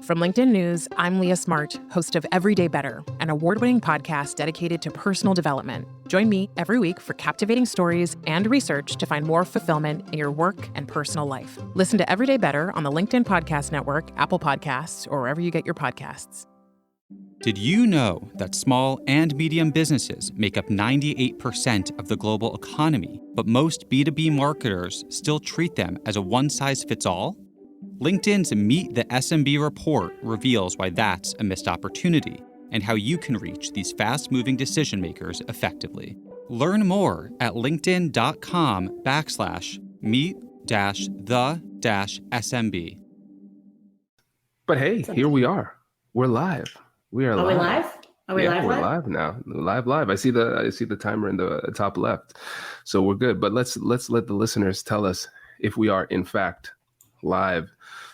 From LinkedIn News, I'm Leah Smart, host of Everyday Better, an award-winning podcast dedicated to personal development. Join me every week for captivating stories and research to find more fulfillment in your work and personal life. Listen to Everyday Better on the LinkedIn Podcast Network, Apple Podcasts, or wherever you get your podcasts. Did you know that small and medium businesses make up 98% of the global economy, but most B2B marketers still treat them as a one-size-fits-all? LinkedIn's Meet the SMB report reveals why that's a missed opportunity and how you can reach these fast-moving decision makers effectively. Learn more at linkedin.com/meet-the-SMB. But hey, here we are. We're live. We are live. We live? Are we live? We're live now. Live. I see the timer in the top left. So we're good. But let's let the listeners tell us if we are in fact live.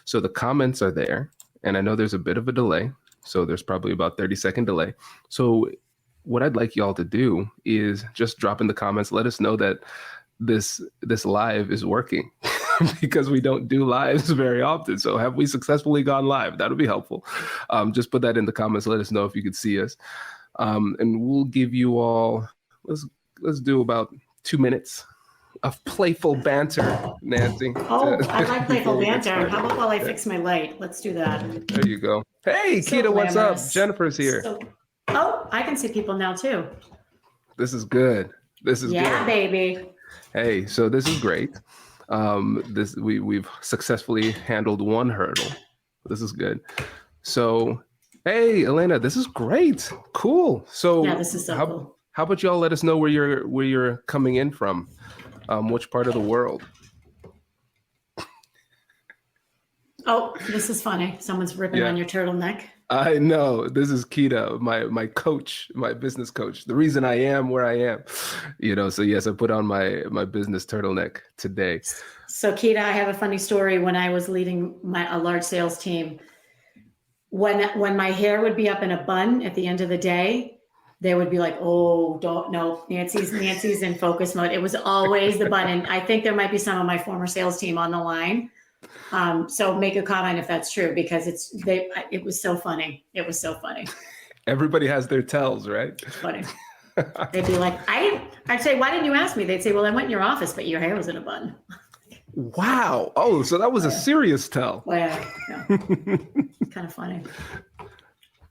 So the comments are there, and I know there's a bit of a delay. So there's probably about 30-second delay. So what I'd like y'all to do is just drop in the comments. Let us know that this live is working because we don't do lives very often. So have we successfully gone live? That'll be helpful. Just put that in the comments. Let us know if you could see us. And we'll give you all, let's do about 2 minutes of playful banter, Nancy. Oh, I like playful banter. How about while I fix my light? Let's do that. There you go. Hey, So Keita, what's up? glamorous. Jennifer's here. I can see people now too. This is good. Yeah, good. baby. Hey, so this is great. We've successfully handled one hurdle. This is good. So, hey, Elena, this is great. Cool. So, Yeah, this is so cool. How about y'all let us know where you're coming in from? Which part of the world? Oh, this is funny. Someone's ripping on your turtleneck. I know. This is Keita, my coach, my business coach. The reason I am where I am, So yes, I put on my business turtleneck today. So Keita, I have a funny story. When I was leading a large sales team, when my hair would be up in a bun at the end of the day, they would be like, "Oh, don't know, Nancy's in focus mode." It was always the bun, and I think there might be some of my former sales team on the line. So make a comment if that's true, because it was so funny. It was so funny. Everybody has their tells, right? It's funny. They'd be like, I'd say, "Why didn't you ask me?" They'd say, "Well, I went in your office, but your hair was in a bun." Wow. Oh, so that was a serious tell. Well, yeah. Kind of funny.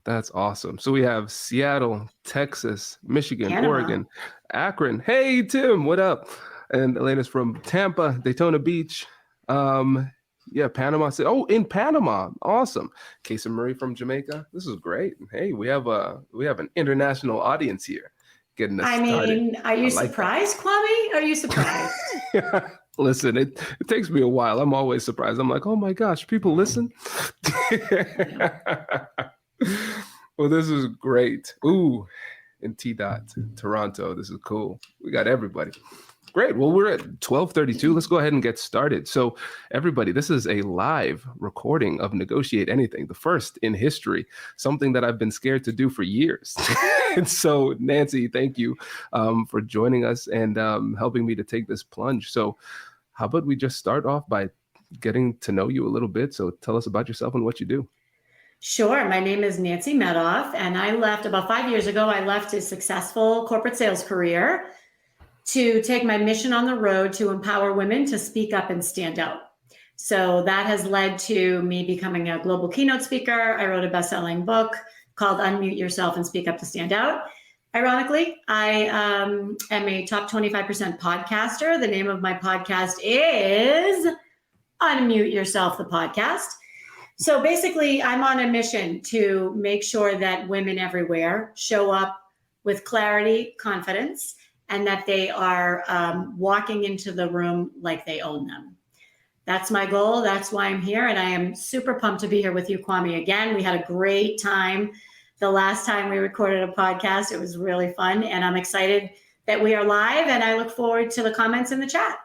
That's awesome. So we have Seattle, Texas, Michigan, Panama. Oregon, Akron. Hey, Tim, what up? And Elena's from Tampa, Daytona Beach. Panama. Oh, in Panama. Awesome. Casey Murray from Jamaica. This is great. Hey, we have an international audience here getting us started. Are you surprised, Kwame? Are you surprised? Listen, it takes me a while. I'm always surprised. I'm like, oh my gosh, people listen. Well, this is great. Ooh, in Toronto. This is cool. We got everybody. Great. Well, we're at 12:32. Let's go ahead and get started. So everybody, this is a live recording of Negotiate Anything, the first in history, something that I've been scared to do for years. And so, Nancy, thank you for joining us and helping me to take this plunge. So how about we just start off by getting to know you a little bit? So tell us about yourself and what you do. Sure. My name is Nancy Medoff, and I left about 5 years ago. I left a successful corporate sales career to take my mission on the road to empower women to speak up and stand out. So that has led to me becoming a global keynote speaker. I wrote a best-selling book called Unmute Yourself and Speak Up to Stand Out. Ironically, I am a top 25% podcaster. The name of my podcast is Unmute Yourself, the podcast. So basically, I'm on a mission to make sure that women everywhere show up with clarity, confidence, and that they are walking into the room like they own them. That's my goal. That's why I'm here. And I am super pumped to be here with you, Kwame, again. We had a great time the last time we recorded a podcast. It was really fun. And I'm excited that we are live. And I look forward to the comments in the chat.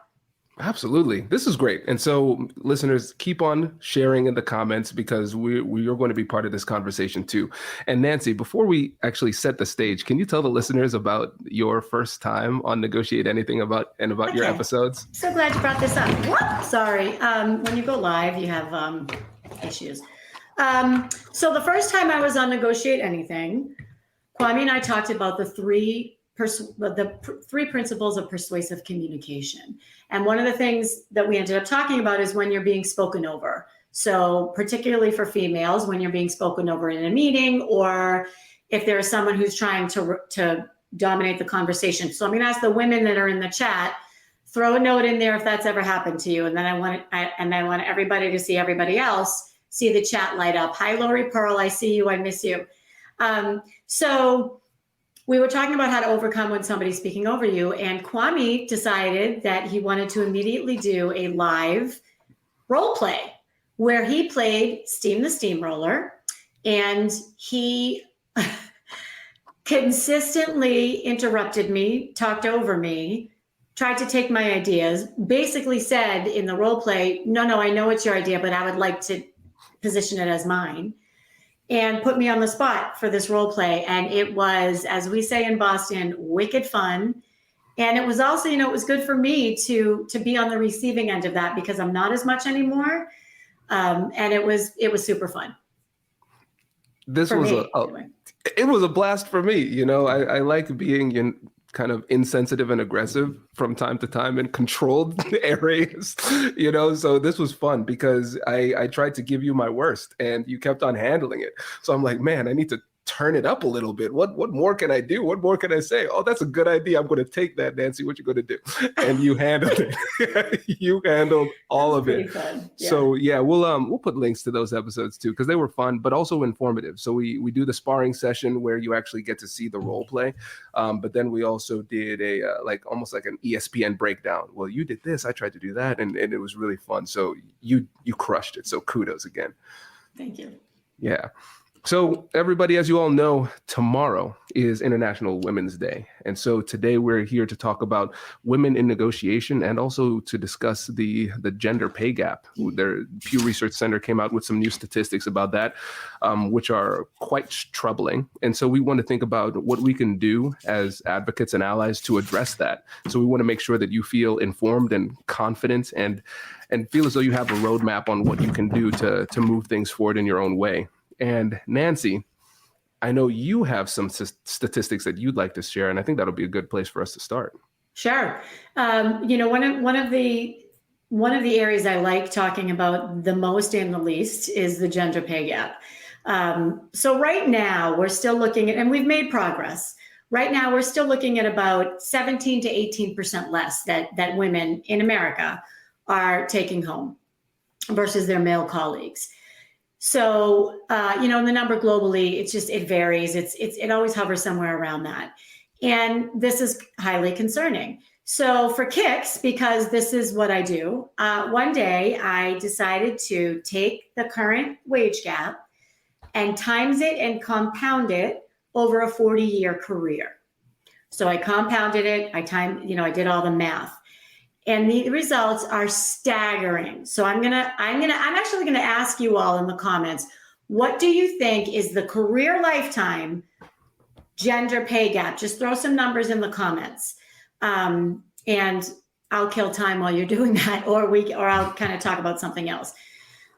Absolutely. This is great. And so listeners, keep on sharing in the comments because we are going to be part of this conversation too. And Nancy, before we actually set the stage, can you tell the listeners about your first time on Negotiate Anything about your episodes? So glad you brought this up. Sorry. When you go live, you have issues. So the first time I was on Negotiate Anything, Kwame and I talked about the three principles of persuasive communication. And one of the things that we ended up talking about is when you're being spoken over. So particularly for females, when you're being spoken over in a meeting, or if there is someone who's trying to dominate the conversation. So I'm going to ask the women that are in the chat, throw a note in there if that's ever happened to you. And then I want everybody to see everybody else see the chat light up. Hi, Lori Pearl. I see you. I miss you. So we were talking about how to overcome when somebody's speaking over you. And Kwame decided that he wanted to immediately do a live role play where he played Steam the Steamroller, and he consistently interrupted me, talked over me, tried to take my ideas, basically said in the role play, no, I know it's your idea, but I would like to position it as mine, and put me on the spot for this role play. And it was, as we say in Boston, wicked fun. And it was also, it was good for me to be on the receiving end of that, because I'm not as much anymore. And it was super fun. This was anyway. It was a blast for me. I like being kind of insensitive and aggressive from time to time in controlled areas, so this was fun because I tried to give you my worst and you kept on handling it. So I'm like, man, I need to turn it up a little bit. What more can I do? What more can I say? Oh, that's a good idea. I'm going to take that, Nancy. What you going to do? And you handled it. You handled all of it. Fun. Yeah. So yeah, we'll put links to those episodes too, because they were fun, but also informative. So we do the sparring session where you actually get to see the role play. But then we also did almost like an ESPN breakdown. Well, you did this, I tried to do that. And it was really fun. So you crushed it. So kudos again. Thank you. Yeah. So everybody, as you all know, tomorrow is International Women's Day. And so today we're here to talk about women in negotiation and also to discuss the gender pay gap. The Pew Research Center came out with some new statistics about that, which are quite troubling. And so we want to think about what we can do as advocates and allies to address that. So we want to make sure that you feel informed and confident and feel as though you have a roadmap on what you can do to move things forward in your own way. And Nancy, I know you have some statistics that you'd like to share, and I think that'll be a good place for us to start. Sure. One of the areas I like talking about the most and the least is the gender pay gap. So right now we're still looking at, and we've made progress. Right now we're still looking at about 17 to 18% less that women in America are taking home versus their male colleagues. So, the number globally, it varies. It always hovers somewhere around that. And this is highly concerning. So for kicks, because this is what I do, one day I decided to take the current wage gap and times it and compound it over a 40-year career. So I compounded it, I did all the math. And the results are staggering. So I'm actually going to ask you all in the comments, what do you think is the career lifetime gender pay gap? Just throw some numbers in the comments. And I'll kill time while you're doing that, or I'll kind of talk about something else.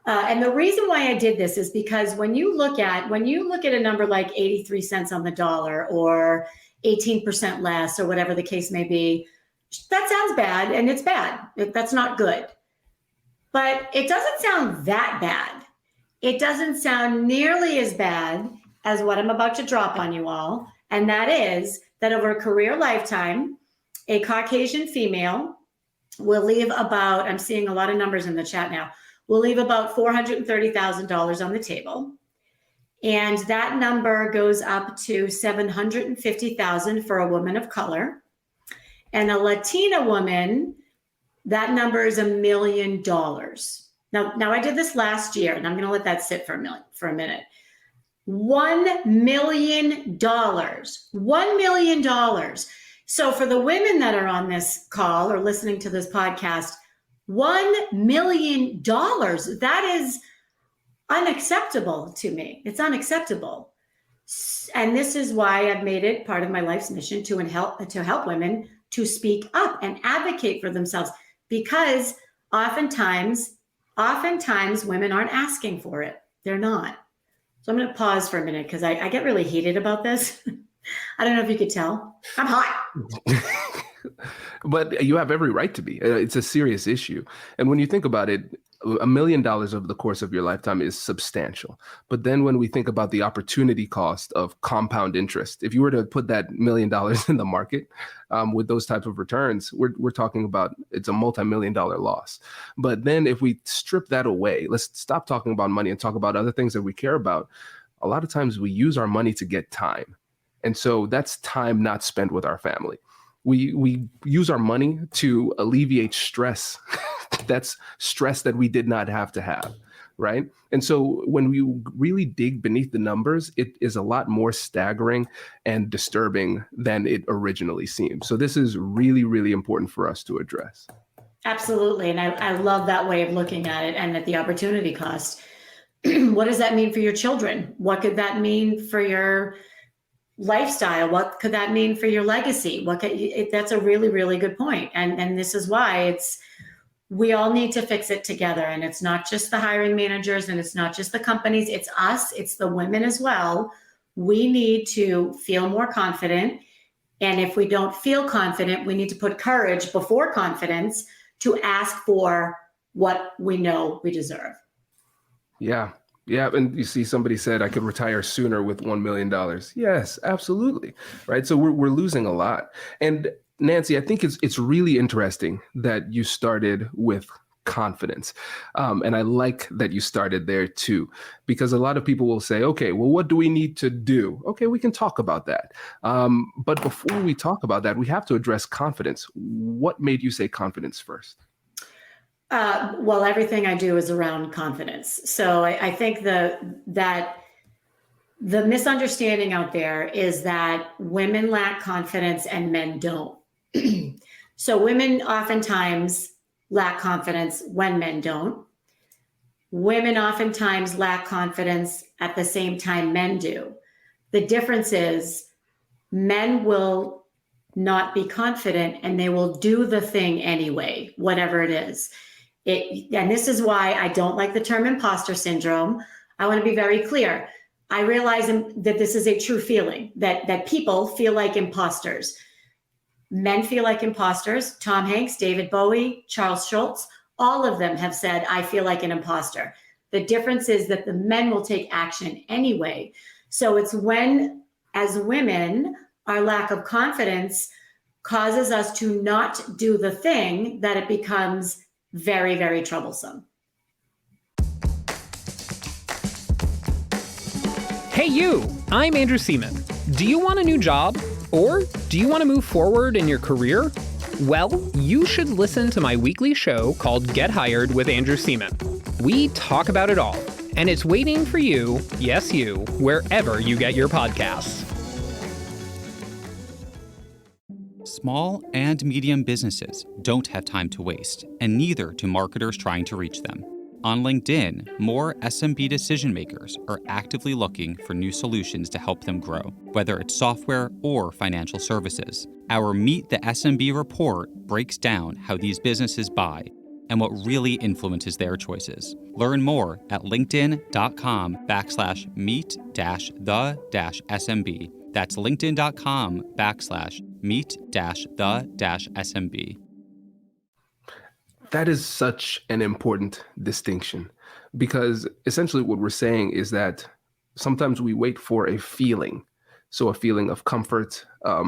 And the reason why I did this is because when you look at a number like 83 cents on the dollar or 18% less or whatever the case may be, that sounds bad, and it's bad. That's not good. But it doesn't sound that bad. It doesn't sound nearly as bad as what I'm about to drop on you all. And that is that over a career lifetime, a Caucasian female will leave about, I'm seeing a lot of numbers in the chat now, will leave about $430,000 on the table. And that number goes up to $750,000 for a woman of color. And a Latina woman, that number is $1 million. Now I did this last year, and I'm going to let that sit for a minute. $1 million. $1 million. So for the women that are on this call or listening to this podcast, $1 million, that is unacceptable to me. It's unacceptable. And this is why I've made it part of my life's mission to help women to speak up and advocate for themselves, because oftentimes women aren't asking for it. They're not. So I'm going to pause for a minute because I get really heated about this. I don't know if you could tell. I'm hot. But you have every right to be. It's a serious issue. And when you think about it, $1 million over the course of your lifetime is substantial. But then when we think about the opportunity cost of compound interest, if you were to put that $1 million in the market with those types of returns, we're talking about it's a multi-million-dollar loss. But then if we strip that away, let's stop talking about money and talk about other things that we care about. A lot of times we use our money to get time. And so that's time not spent with our family. We use our money to alleviate stress. That's stress that we did not have to have, right? And so when we really dig beneath the numbers, it is a lot more staggering and disturbing than it originally seemed. So this is really, really important for us to address. Absolutely. And I love that way of looking at it and at the opportunity cost. What does that mean for your children? What could that mean for your lifestyle? What could that mean for your legacy? That's a really, really good point. And this is why we all need to fix it together. And it's not just the hiring managers and it's not just the companies, it's us, it's the women as well. We need to feel more confident. And if we don't feel confident, we need to put courage before confidence to ask for what we know we deserve. Yeah. Yeah. And you see, somebody said I could retire sooner with $1 million. Yes, absolutely. Right. So we're losing a lot. And Nancy, I think it's really interesting that you started with confidence. And I like that you started there too, because a lot of people will say, okay, well, what do we need to do? Okay, we can talk about that. But before we talk about that, we have to address confidence. What made you say confidence first? Well, everything I do is around confidence. So I think that the misunderstanding out there is that women lack confidence and men don't. So women oftentimes lack confidence when men don't. Women oftentimes lack confidence at the same time men do. The difference is men will not be confident and they will do the thing anyway, whatever it is. And this is why I don't like the term imposter syndrome. I want to be very clear. I realize that this is a true feeling, that people feel like imposters. Men feel like imposters. Tom Hanks, David Bowie, Charles Schultz, all of them have said, I feel like an imposter. The difference is that the men will take action anyway. So it's when, as women, our lack of confidence causes us to not do the thing that it becomes very, very troublesome. Hey you, I'm Andrew Seaman. Do you want a new job? Or do you want to move forward in your career? Well, you should listen to my weekly show called Get Hired with Andrew Seaman. We talk about it all, and it's waiting for you, yes you, wherever you get your podcasts. Small and medium businesses don't have time to waste, and neither do marketers trying to reach them. On LinkedIn, more SMB decision makers are actively looking for new solutions to help them grow, whether it's software or financial services. Our Meet the SMB report breaks down how these businesses buy and what really influences their choices. Learn more at linkedin.com/meet-the-SMB. That's linkedin.com/meet-the-SMB. That is such an important distinction, because essentially what we're saying is that sometimes we wait for a feeling. So a feeling of comfort, or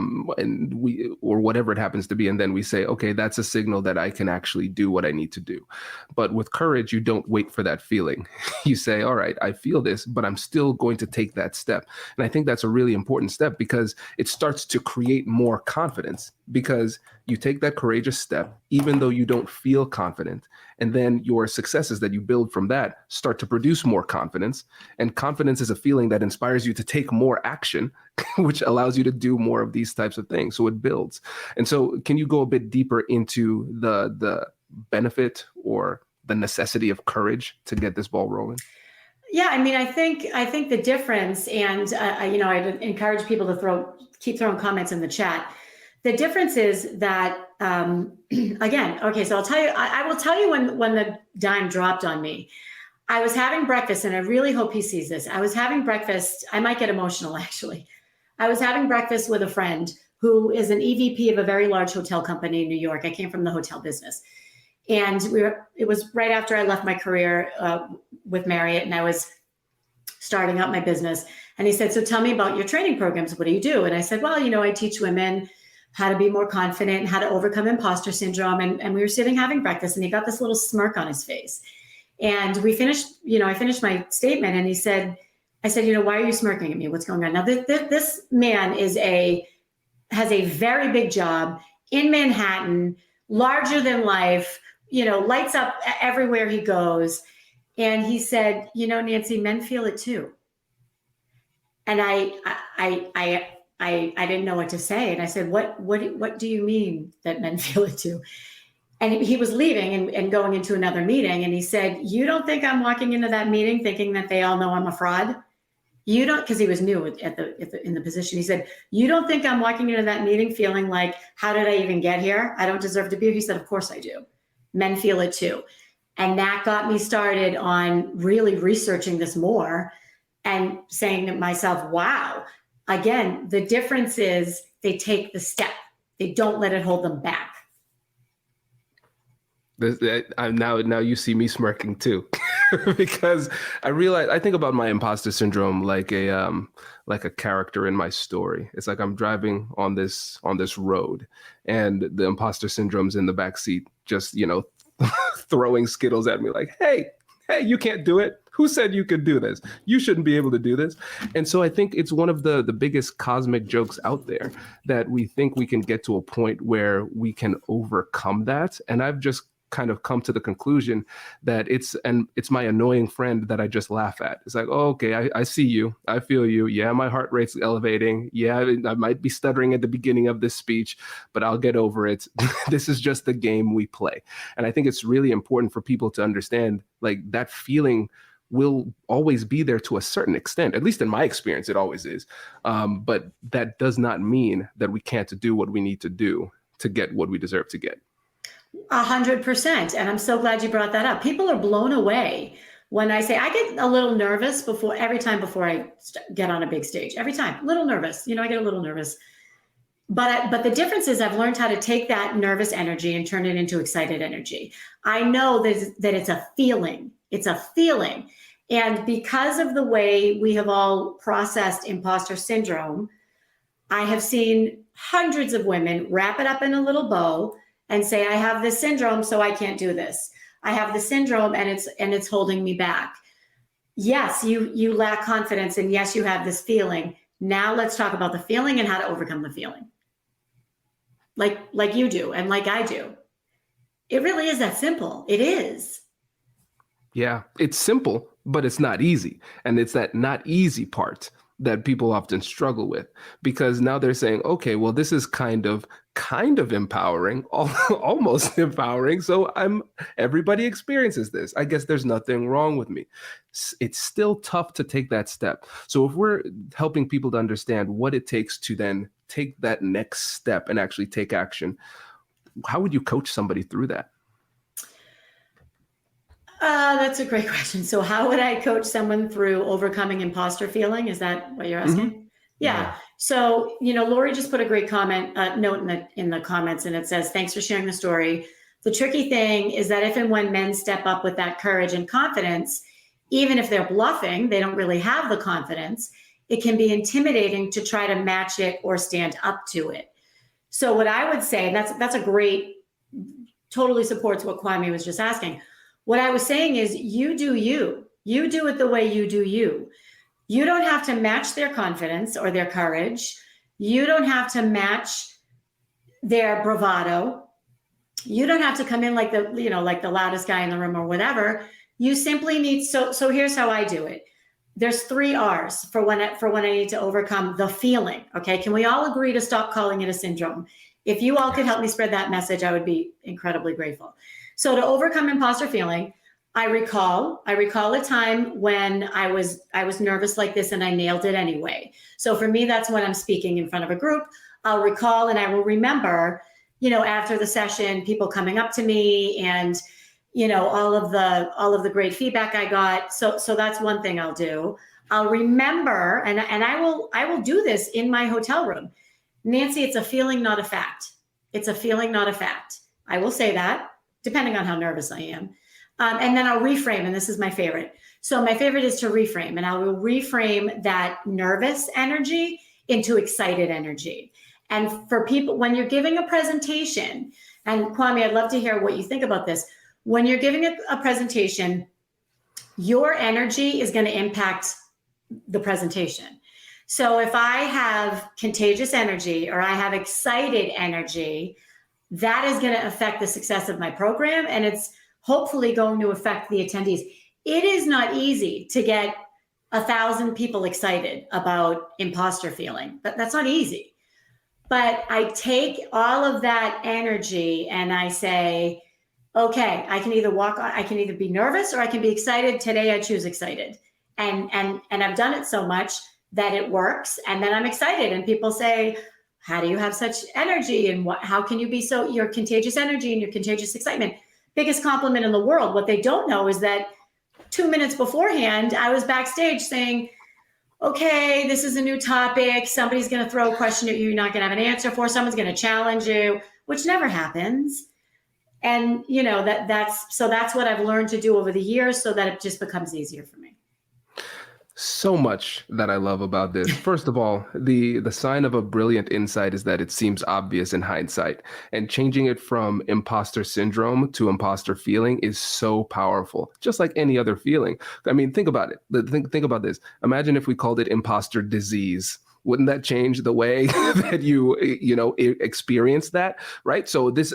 whatever it happens to be. And then we say, okay, that's a signal that I can actually do what I need to do. But with courage, you don't wait for that feeling. You say, all right, I feel this, but I'm still going to take that step. And I think that's a really important step, because it starts to create more confidence, because you take that courageous step, even though you don't feel confident. And then your successes that you build from that start to produce more confidence. And confidence is a feeling that inspires you to take more action, which allows you to do more of these types of things. So it builds. And so can you go a bit deeper into the benefit or the necessity of courage to get this ball rolling? Yeah, I mean, I think the difference, and I'd encourage people to keep throwing comments in the chat. The difference is that, again, okay, so I'll tell you, I will tell you when the dime dropped on me. I was having breakfast, and I really hope he sees this. I was having breakfast. I might get emotional, actually. I was having breakfast with a friend who is an EVP of a very large hotel company in New York. I came from the hotel business. And it was right after I left my career with Marriott, and I was starting out my business. And he said, so tell me about your training programs. What do you do? And I said, well, I teach women how to be more confident and how to overcome imposter syndrome. And we were sitting having breakfast, and he got this little smirk on his face. And we finished, I finished my statement, and I said, why are you smirking at me? What's going on? Now, this man has a very big job in Manhattan, larger than life, lights up everywhere he goes. And he said, Nancy, men feel it too. And I didn't know what to say. And I said, what do you mean that men feel it too? And he was leaving and going into another meeting. And he said, you don't think I'm walking into that meeting thinking that they all know I'm a fraud? You don't, because he was new in the position. He said, you don't think I'm walking into that meeting feeling like, how did I even get here? I don't deserve to be here. He said, of course I do. Men feel it too. And that got me started on really researching this more and saying to myself, wow, again, the difference is they take the step. They don't let it hold them back. Now you see me smirking too, because I think about my imposter syndrome like a character in my story. It's like I'm driving on this road, and the imposter syndrome's in the backseat, just throwing Skittles at me like, hey, you can't do it. Who said you could do this? You shouldn't be able to do this. And so I think it's one of the biggest cosmic jokes out there, that we think we can get to a point where we can overcome that. And I've just kind of come to the conclusion that it's my annoying friend that I just laugh at. It's like, oh, okay, I see you. I feel you. Yeah, my heart rate's elevating. Yeah, I might be stuttering at the beginning of this speech, but I'll get over it. This is just the game we play. And I think it's really important for people to understand, like, that feeling will always be there to a certain extent. At least in my experience, it always is. But that does not mean that we can't do what we need to do to get what we deserve to get. 100%. And I'm so glad you brought that up. People are blown away when I say, I get a little nervous every time before I get on a big stage. Every time, a little nervous. I get a little nervous. But the difference is I've learned how to take that nervous energy and turn it into excited energy. I know that it's a feeling. It's a feeling. And because of the way we have all processed imposter syndrome, I have seen hundreds of women wrap it up in a little bow and say, I have this syndrome, so I can't do this. I have the syndrome, and it's holding me back. Yes, you lack confidence, and yes, you have this feeling. Now let's talk about the feeling and how to overcome the feeling. Like you do, and like I do. It really is that simple. It is. Yeah, it's simple, but it's not easy. And it's that not easy part that people often struggle with, because now they're saying, okay, well, this is kind of empowering, almost empowering. So everybody experiences this. I guess there's nothing wrong with me. It's still tough to take that step. So if we're helping people to understand what it takes to then take that next step and actually take action, how would you coach somebody through that? That's a great question. So how would I coach someone through overcoming imposter feeling? Is that what you're asking? Mm-hmm. Yeah. So, Lori just put a great note in the comments, and it says, thanks for sharing the story. The tricky thing is that if and when men step up with that courage and confidence, even if they're bluffing, they don't really have the confidence, it can be intimidating to try to match it or stand up to it. So what I would say, that's a great, totally supports what Kwame was just asking. What I was saying is, you do you. You do it the way you do you. You don't have to match their confidence or their courage. You don't have to match their bravado. You don't have to come in like the loudest guy in the room or whatever. You simply need, so here's how I do it. There's 3 R's for when I need to overcome the feeling. Okay. Can we all agree to stop calling it a syndrome? If you all could help me spread that message, I would be incredibly grateful. So to overcome imposter feeling, I recall a time when I was nervous like this and I nailed it anyway. So for me, that's when I'm speaking in front of a group. I'll recall and I will remember, after the session, people coming up to me and all of the great feedback I got. So that's one thing I'll do. I'll remember, and I will do this in my hotel room. Nancy, it's a feeling, not a fact. It's a feeling, not a fact. I will say that, depending on how nervous I am. And then I'll reframe, and this is my favorite. So my favorite is to reframe, and I will reframe that nervous energy into excited energy. And for people, when you're giving a presentation, and Kwame, I'd love to hear what you think about this. When you're giving a presentation, your energy is going to impact the presentation. So if I have contagious energy or I have excited energy, that is going to affect the success of my program, and it's hopefully going to affect the attendees. It is not easy to get 1,000 people excited about imposter feeling. That's not easy. But I take all of that energy and I say, okay, I can either be nervous or I can be excited. Today I choose excited. And I've done it so much that it works. And then I'm excited. And people say, how do you have such energy? And how can you be your contagious energy and your contagious excitement? Biggest compliment in the world. What they don't know is that 2 minutes beforehand, I was backstage saying, okay, this is a new topic. Somebody's going to throw a question at you you're not going to have an answer for. Someone's going to challenge you, which never happens. And that's what I've learned to do over the years so that it just becomes easier for me. So much that I love about this. First of all, the sign of a brilliant insight is that it seems obvious in hindsight, and changing it from imposter syndrome to imposter feeling is so powerful, just like any other feeling. I mean, think about it. Think about this. Imagine if we called it imposter disease. Wouldn't that change the way that you experience that, right? So this,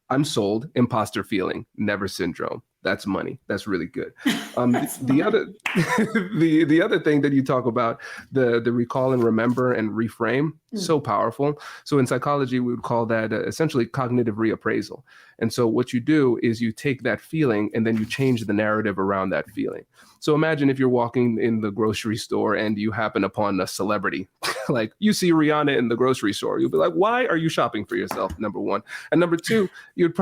I'm sold, imposter feeling, never syndrome. That's money. That's really good. The other thing that you talk about, the recall and remember and reframe, so powerful. So in psychology, we would call that essentially cognitive reappraisal. And so what you do is you take that feeling and then you change the narrative around that feeling. So imagine if you're walking in the grocery store and you happen upon a celebrity, like you see Rihanna in the grocery store. You'll be like, why are you shopping for yourself? Number one. And number two, your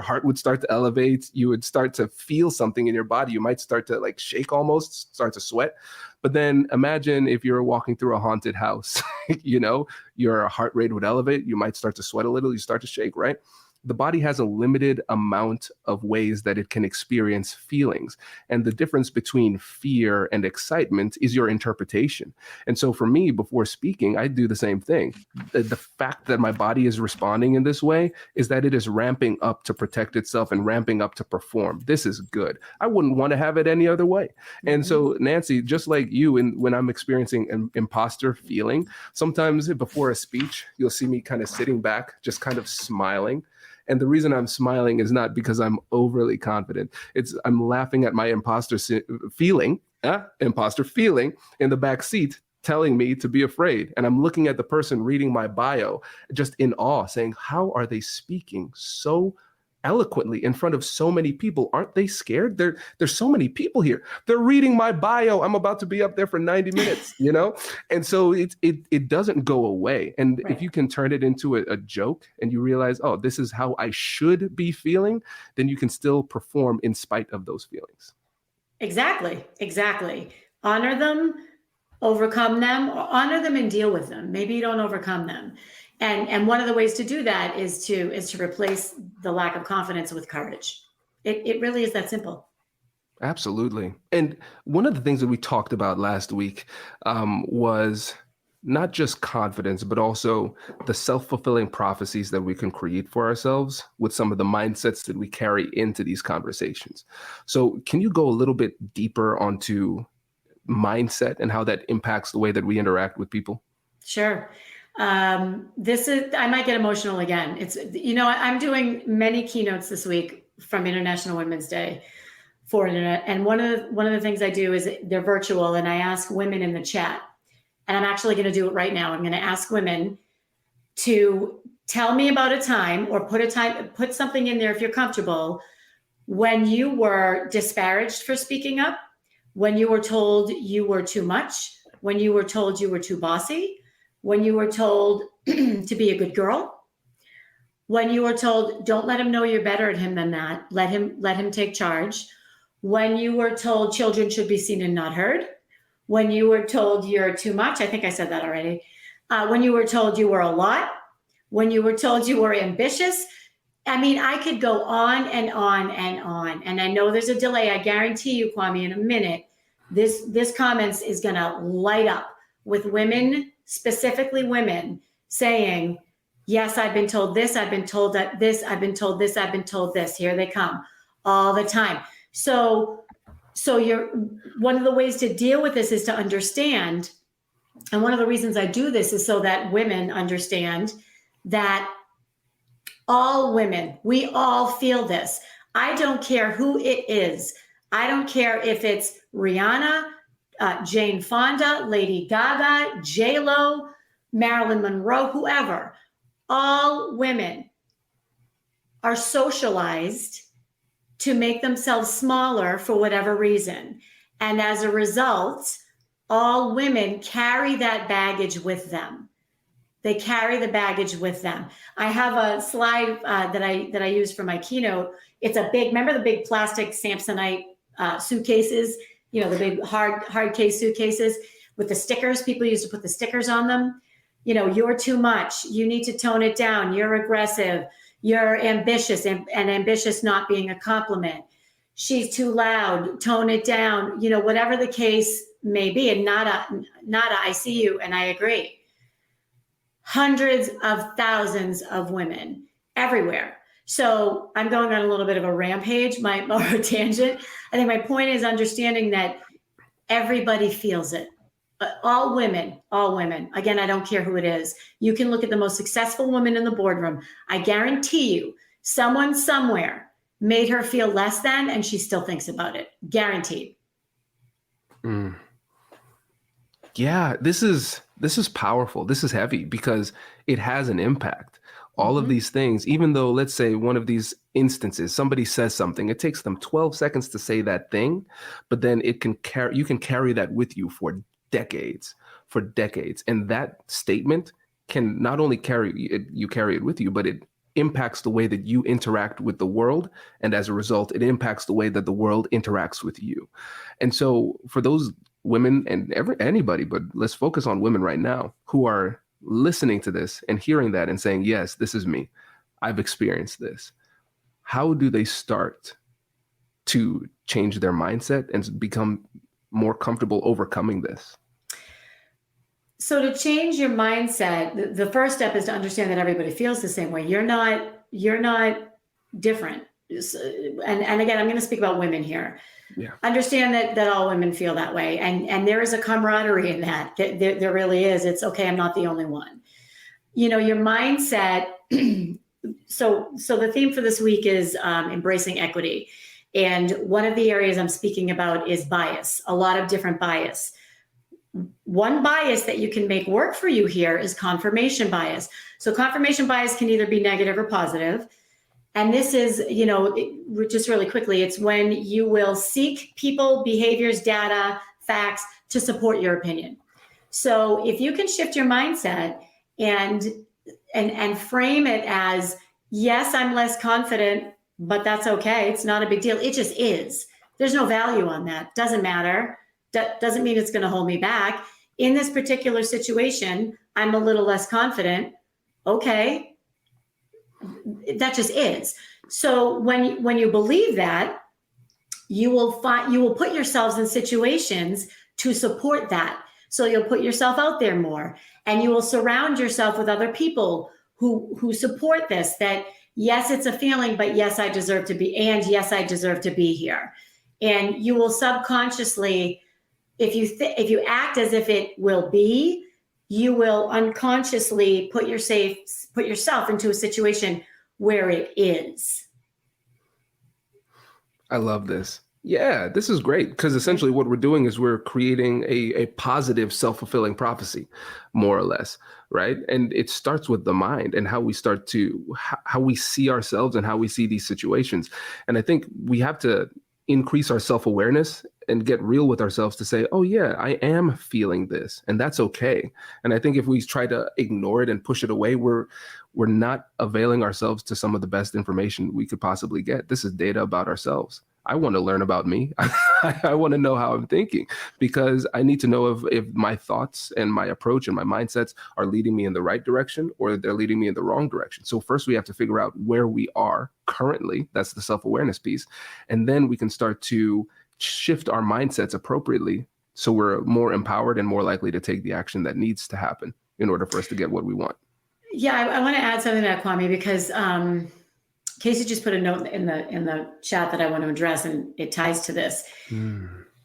heart would start to elevate. You would start to feel something in your body. You might start to like shake almost, start to sweat. But then imagine if you're walking through a haunted house, your heart rate would elevate. You might start to sweat a little. You start to shake, right? The body has a limited amount of ways that it can experience feelings. And the difference between fear and excitement is your interpretation. And so for me, before speaking, I do the same thing. The fact that my body is responding in this way is that it is ramping up to protect itself and ramping up to perform. This is good. I wouldn't want to have it any other way. And so, Nancy, just like you, when I'm experiencing an imposter feeling, sometimes before a speech, you'll see me kind of sitting back, just kind of smiling. And the reason I'm smiling is not because I'm overly confident. I'm laughing at my imposter feeling in the back seat telling me to be afraid. And I'm looking at the person reading my bio just in awe, saying, how are they speaking so eloquently in front of so many people? Aren't they scared? There's so many people here. They're reading my bio. I'm about to be up there for 90 minutes, And so it doesn't go away. And Right. If you can turn it into a joke and you realize, oh, this is how I should be feeling, then you can still perform in spite of those feelings. Exactly. Honor them, overcome them, honor them and deal with them. Maybe you don't overcome them. And one of the ways to do that is to replace the lack of confidence with courage. It really is that simple. Absolutely. And one of the things that we talked about last week was not just confidence, but also the self-fulfilling prophecies that we can create for ourselves with some of the mindsets that we carry into these conversations. So can you go a little bit deeper onto mindset and how that impacts the way that we interact with people? Sure. I might get emotional again. I'm doing many keynotes this week from International Women's Day for Internet. And one of the things I do is they're virtual, and I ask women in the chat, and I'm actually going to do it right now. I'm going to ask women to tell me about a time, or put something in there if you're comfortable, when you were disparaged for speaking up, when you were told you were too much, when you were told you were too bossy, when you were told to be a good girl, When you were told, don't let him know you're better at him than that. Let him take charge. When you were told children should be seen and not heard. When you were told you're too much. I think I said that already. When you were told you were a lot. When you were told you were ambitious. I mean, I could go on and on and on. And I know there's a delay. I guarantee you, Kwame, in a minute, this comments is going to light up with women, specifically women, saying, yes, I've been told this, I've been told that this, I've been told this, I've been told this. Here they come all the time. So you're one of the ways to deal with this is to understand. And one of the reasons I do this is so that women understand that all women, we all feel this. I don't care who it is. I don't care if it's Rihanna, Jane Fonda, Lady Gaga, J-Lo, Marilyn Monroe, whoever. All women are socialized to make themselves smaller for whatever reason. And as a result, all women carry that baggage with them. They carry the baggage with them. I have a slide that I use for my keynote. It's a big, remember the big plastic Samsonite suitcases, the big hard case suitcases with the stickers. People used to put the stickers on them. You're too much. You need to tone it down. You're aggressive. You're ambitious, and ambitious not being a compliment. She's too loud. Tone it down. Whatever the case may be. And nada, I see you, and I agree. Hundreds of thousands of women everywhere. So I'm going on a little bit of a rampage, or a tangent. I think my point is understanding that everybody feels it. All women. Again, I don't care who it is. You can look at the most successful woman in the boardroom. I guarantee you, someone somewhere made her feel less than, and she still thinks about it. Guaranteed. Yeah, this is powerful. This is heavy because it has an impact. All of these things, even though, let's say one of these instances, somebody says something, it takes them 12 seconds to say that thing, but then you can carry that with you for decades. And that statement can not only carry it with you, but it impacts the way that you interact with the world. And as a result, it impacts the way that the world interacts with you. And so for those women and anybody, but let's focus on women right now who are listening to this and hearing that and saying, yes, this is me. I've experienced this. How do they start to change their mindset and become more comfortable overcoming this? So to change your mindset, the first step is to understand that everybody feels the same way. You're not different. And again, I'm going to speak about women here. Yeah. Understand that all women feel that way. And there is a camaraderie in that. There really is. It's okay. I'm not the only one. Your mindset. So the theme for this week is embracing equity. And one of the areas I'm speaking about is bias, a lot of different bias. One bias that you can make work for you here is confirmation bias. So confirmation bias can either be negative or positive. And this is, just really quickly, it's when you will seek people, behaviors, data, facts to support your opinion. So if you can shift your mindset and frame it as, yes, I'm less confident, but that's okay. It's not a big deal. It just is. There's no value on that. Doesn't matter. Doesn't mean it's going to hold me back. In this particular situation, I'm a little less confident. Okay. That just is. So when you believe that, you will put yourselves in situations to support that. So you'll put yourself out there more, and you will surround yourself with other people who support this, that yes, it's a feeling, but yes, I deserve to be, and yes, I deserve to be here. And you will subconsciously, if you act as if it will be, you will unconsciously put yourself into a situation where it is. I love this. Yeah, this is great, because essentially what we're doing is we're creating a positive self-fulfilling prophecy, more or less, right? And it starts with the mind and how we see ourselves and how we see these situations. And I think we have to increase our self-awareness and get real with ourselves to say, oh yeah, I am feeling this, and that's okay. And I think if we try to ignore it and push it away, we're not availing ourselves to some of the best information we could possibly get. This is data about ourselves. I want to learn about me. I want to know how I'm thinking, because I need to know if my thoughts and my approach and my mindsets are leading me in the right direction or they're leading me in the wrong direction. So first we have to figure out where we are currently. That's the self-awareness piece. And then we can start to shift our mindsets appropriately so we're more empowered and more likely to take the action that needs to happen in order for us to get what we want. Yeah, I want to add something to that, Kwame, because Casey just put a note in the chat that I want to address, and it ties to this.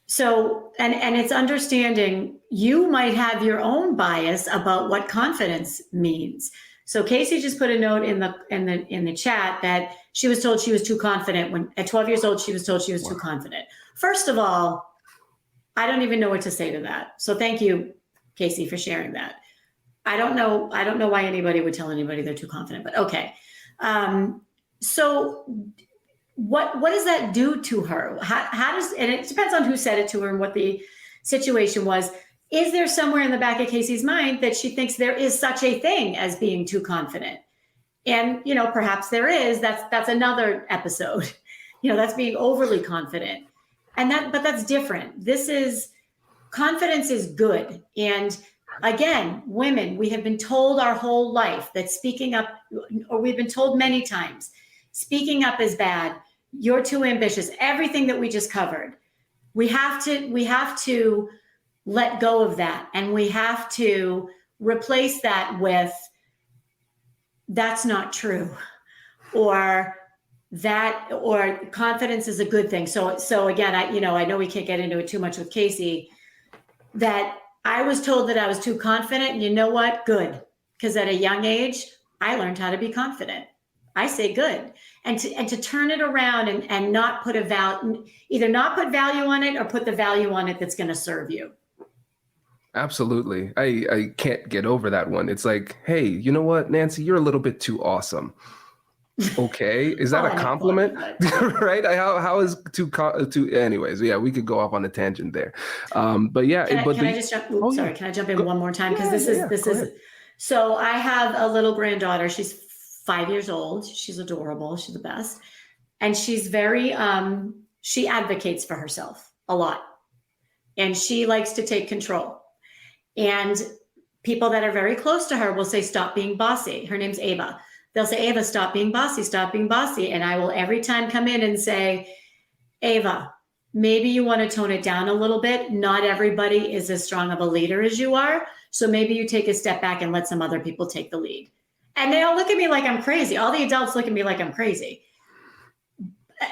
So, and it's understanding you might have your own bias about what confidence means. So Casey just put a note in the chat that she was told she was too confident when at 12 years old, she was told she was too confident. First of all, I don't even know what to say to that. So thank you, Casey, for sharing that. I don't know why anybody would tell anybody they're too confident, but okay. So what does that do to her? How does, and it depends on who said it to her and what the situation was. Is there somewhere in the back of Casey's mind that she thinks there is such a thing as being too confident? And, perhaps there is. That's another episode. That's being overly confident. But that's different. Confidence is good. And again, women, we have been told our whole life that speaking up, or we've been told many times, speaking up is bad. You're too ambitious. Everything that we just covered. We have to let go of that. And we have to replace that with, that's not true. Or confidence is a good thing. So again, I know we can't get into it too much with Casey, that I was told that I was too confident. And you know what? Good. Because at a young age, I learned how to be confident. I say good. And to turn it around and not put either not put value on it or put the value on it that's going to serve you. Absolutely. I can't get over that one. It's like, hey, you know what, Nancy, you're a little bit too awesome. Okay. Is that a compliment? Right? How is too anyways, yeah, we could go off on a tangent there. But yeah. Can I just jump? Sorry. Can I jump in one more time? Because this is, so I have a little granddaughter. She's 5 years old. She's adorable. She's the best. And she's very, she advocates for herself a lot. And she likes to take control. And people that are very close to her will say, stop being bossy. Her name's Ava. They'll say, Ava, stop being bossy, stop being bossy. And I will every time come in and say, Ava, maybe you want to tone it down a little bit. Not everybody is as strong of a leader as you are. So maybe you take a step back and let some other people take the lead. And they all look at me like I'm crazy. All the adults look at me like I'm crazy.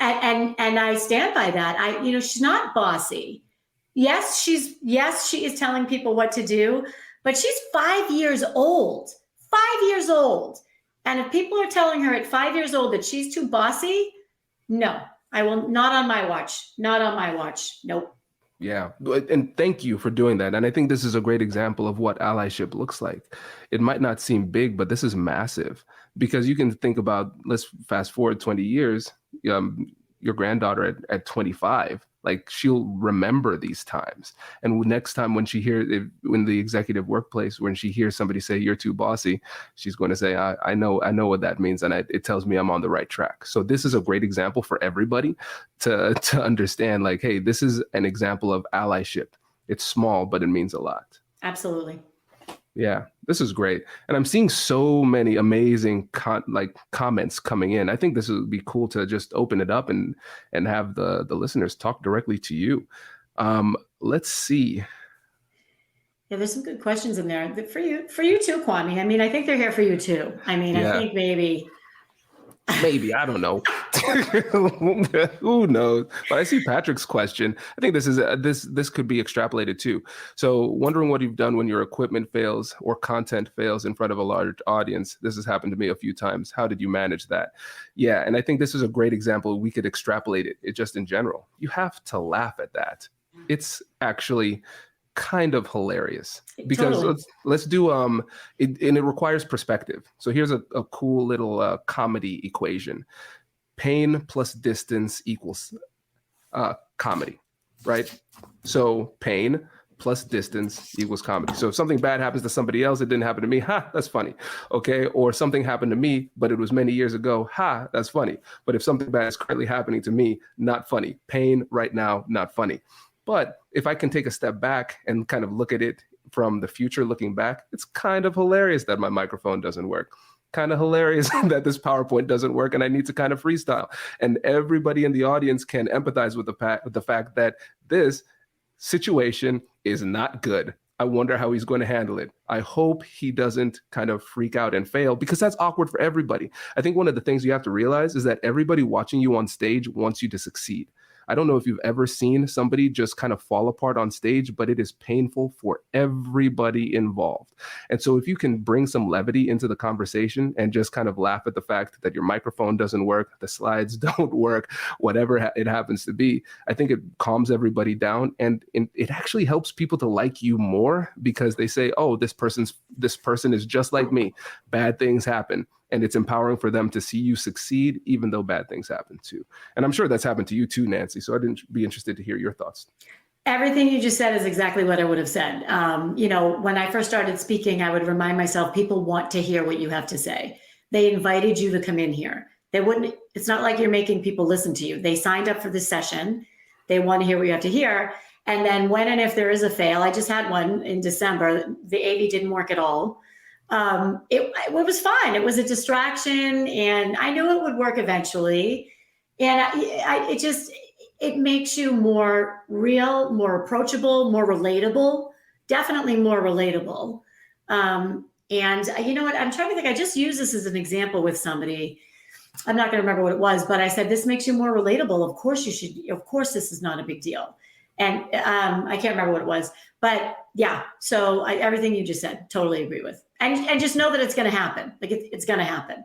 And I stand by that. She's not bossy. Yes, she is telling people what to do, but she's 5 years old. 5 years old. And if people are telling her at 5 years old that she's too bossy, no, I will not on my watch. Not on my watch. Nope. Yeah. And thank you for doing that. And I think this is a great example of what allyship looks like. It might not seem big, but this is massive, because you can think about, let's fast forward 20 years, your granddaughter at 25, like she'll remember these times. And next time when she hears in the executive workplace, when she hears somebody say you're too bossy, she's going to say, I know what that means. And it tells me I'm on the right track. So this is a great example for everybody to understand, like, hey, this is an example of allyship. It's small, but it means a lot. Absolutely. Yeah, this is great. And I'm seeing so many amazing comments coming in. I think this would be cool to just open it up and have the listeners talk directly to you. Let's see. Yeah, there's some good questions in there for you too, Kwame. I mean, I think they're here for you too. I mean, yeah. I think maybe, I don't know. Who knows? But I see Patrick's question. I think this could be extrapolated too. So, wondering what you've done when your equipment fails or content fails in front of a large audience. This has happened to me a few times. How did you manage that? Yeah, and I think this is a great example. We could extrapolate it just in general. You have to laugh at that. It's actually kind of hilarious, because totally. let's do it requires perspective. So here's a cool little comedy equation. Pain plus distance equals comedy. right? So pain plus distance equals comedy. So if something bad happens to somebody else, it didn't happen to me. Ha, that's funny. Okay. Or something happened to me, but it was many years ago. Ha, that's funny. But if something bad is currently happening to me, not funny. Pain right now, not funny. But if I can take a step back and kind of look at it from the future, looking back, it's kind of hilarious that my microphone doesn't work. Kind of hilarious that this PowerPoint doesn't work and I need to kind of freestyle. And everybody in the audience can empathize with the fact that this situation is not good. I wonder how he's going to handle it. I hope he doesn't kind of freak out and fail, because that's awkward for everybody. I think one of the things you have to realize is that everybody watching you on stage wants you to succeed. I don't know if you've ever seen somebody just kind of fall apart on stage, but it is painful for everybody involved. And so if you can bring some levity into the conversation and just kind of laugh at the fact that your microphone doesn't work, the slides don't work, whatever it happens to be, I think it calms everybody down. And it actually helps people to like you more, because they say, oh, this person is just like me. Bad things happen. And it's empowering for them to see you succeed, even though bad things happen too. And I'm sure that's happened to you too, Nancy. So I'd be interested to hear your thoughts. Everything you just said is exactly what I would have said. When I first started speaking, I would remind myself, people want to hear what you have to say. They invited you to come in here. It's not like you're making people listen to you. They signed up for this session. They want to hear what you have to hear. And then when and if there is a fail, I just had one in December, the AV didn't work at all. It was fine. It was a distraction, and I knew it would work eventually. And it makes you more real, more approachable, more relatable, definitely more relatable. And you know what? I'm trying to think, I just used this as an example with somebody. I'm not going to remember what it was, but I said, this makes you more relatable. Of course this is not a big deal. And I can't remember what it was, but yeah. So everything you just said, totally agree with. And just know that it's going to happen. Like it's going to happen.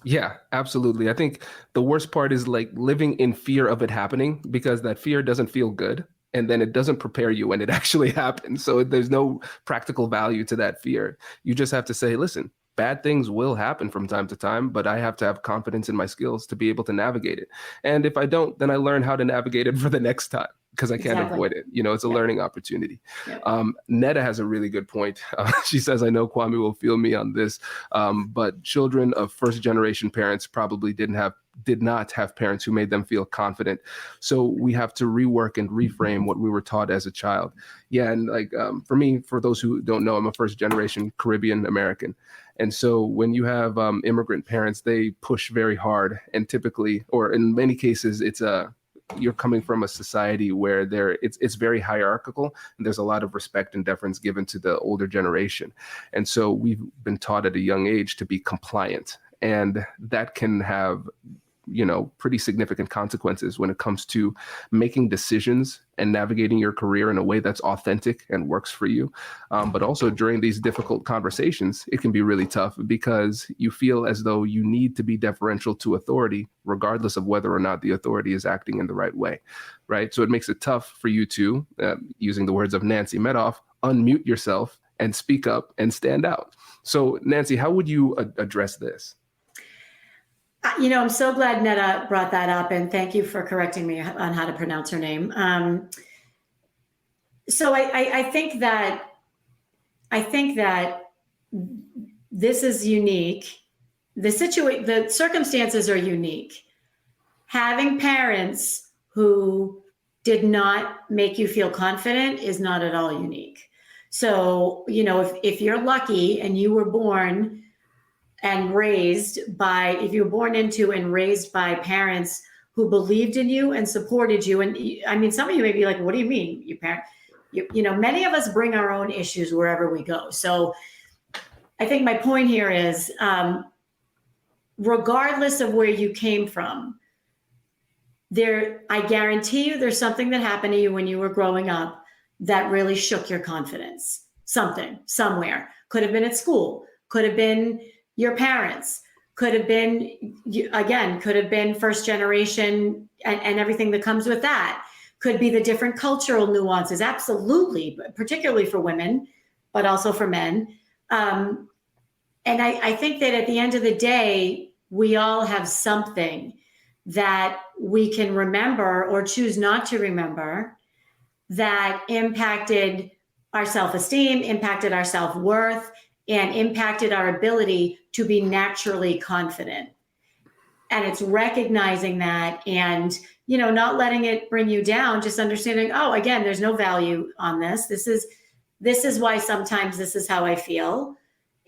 Yeah, absolutely. I think the worst part is like living in fear of it happening, because that fear doesn't feel good. And then it doesn't prepare you when it actually happens. So there's no practical value to that fear. You just have to say, listen, bad things will happen from time to time, but I have to have confidence in my skills to be able to navigate it. And if I don't, then I learn how to navigate it for the next time, because I can't avoid it. It's a learning opportunity. Yeah. Netta has a really good point. She says, I know Kwame will feel me on this, but children of first generation parents probably did not have parents who made them feel confident. So we have to rework and reframe what we were taught as a child. Yeah. And for me, for those who don't know, I'm a first generation Caribbean American. And so when you have immigrant parents, they push very hard, and typically, or in many cases, you're coming from a society where it's very hierarchical, and there's a lot of respect and deference given to the older generation. And so we've been taught at a young age to be compliant, and that can have pretty significant consequences when it comes to making decisions and navigating your career in a way that's authentic and works for you. But also during these difficult conversations, it can be really tough, because you feel as though you need to be deferential to authority, regardless of whether or not the authority is acting in the right way, right? So it makes it tough for you to, using the words of Nancy Medoff, unmute yourself and speak up and stand out. So Nancy, how would you address this? I'm so glad Netta brought that up, and thank you for correcting me on how to pronounce her name. So I think that this is unique. The circumstances are unique. Having parents who did not make you feel confident is not at all unique. So, if you're lucky and you were born and raised if you were born into and raised by parents who believed in you and supported you. And I mean, some of you may be like, what do you mean your parent? Many of us bring our own issues wherever we go. So I think my point here is, regardless of where you came from, I guarantee you there's something that happened to you when you were growing up that really shook your confidence. Something, somewhere. Could have been at school, could have been your parents, could have been first generation and everything that comes with that. Could be the different cultural nuances, absolutely, particularly for women, but also for men. And I think that at the end of the day, we all have something that we can remember or choose not to remember that impacted our self-esteem, impacted our self-worth, and impacted our ability to be naturally confident. And it's recognizing that and, not letting it bring you down, just understanding, oh, again, there's no value on this. This is why sometimes this is how I feel.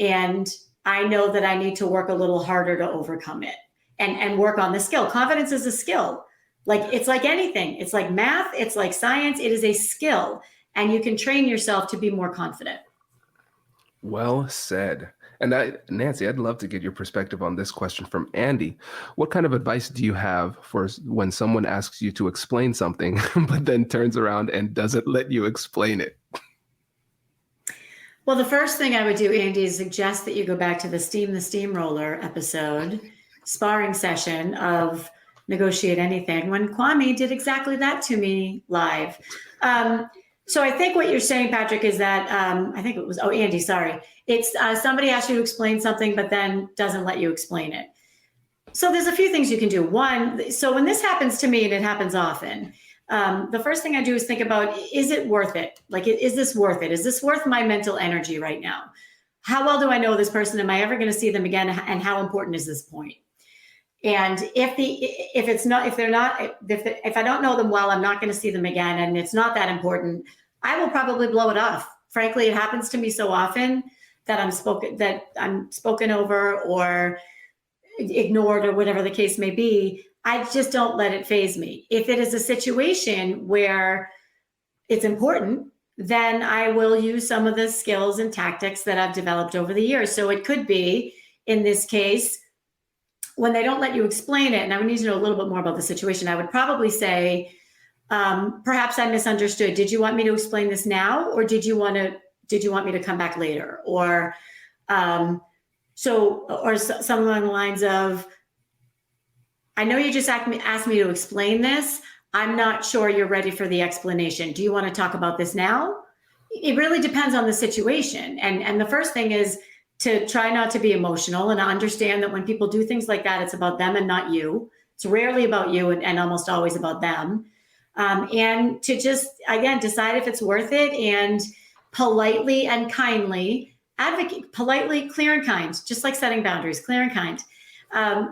And I know that I need to work a little harder to overcome it and work on the skill. Confidence is a skill. It's like anything. It's like math. It's like science. It is a skill. And you can train yourself to be more confident. Well said. And Nancy, I'd love to get your perspective on this question from Andy. What kind of advice do you have for when someone asks you to explain something, but then turns around and doesn't let you explain it? Well, the first thing I would do, Andy, is suggest that you go back to the Steamroller episode, sparring session of Negotiate Anything, when Kwame did exactly that to me live. So I think what you're saying, Patrick, is that I think it was, Andy, sorry. It's somebody asks you to explain something, but then doesn't let you explain it. So there's a few things you can do. One, so when this happens to me, and it happens often, the first thing I do is think about, is it worth it? Is this worth it? Is this worth my mental energy right now? How well do I know this person? Am I ever going to see them again? And how important is this point? And if I don't know them well, I'm not going to see them again, and it's not that important, I will probably blow it off. Frankly, it happens to me so often that I'm spoken over or ignored or whatever the case may be. I just don't let it faze me. If it is a situation where it's important, then I will use some of the skills and tactics that I've developed over the years. So it could be, in this case, when they don't let you explain it, and I would need to know a little bit more about the situation, I would probably say, perhaps I misunderstood. Did you want me to explain this now, or did you want me to come back later? Or something along the lines of, I know you just asked me to explain this. I'm not sure you're ready for the explanation. Do you want to talk about this now? It really depends on the situation. And the first thing is to try not to be emotional and understand that when people do things like that, it's about them and not you. It's rarely about you and almost always about them. And to just, again, decide if it's worth it and politely and kindly advocate, politely, clear and kind, just like setting boundaries, clear and kind,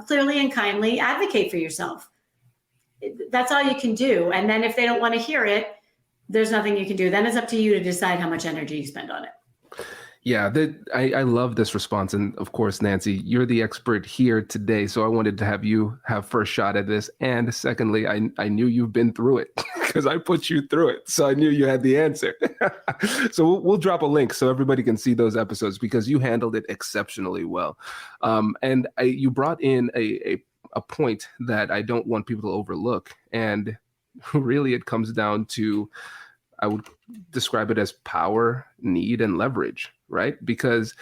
clearly and kindly advocate for yourself. That's all you can do. And then if they don't want to hear it, there's nothing you can do. Then it's up to you to decide how much energy you spend on it. Yeah, I love this response. And of course, Nancy, you're the expert here today. So I wanted to have you have first shot at this. And secondly, I knew you've been through it because I put you through it. So I knew you had the answer. So we'll drop a link so everybody can see those episodes because you handled it exceptionally well. And you brought in a point that I don't want people to overlook. And really, it comes down to, I would describe it as power, need, and leverage, right? Because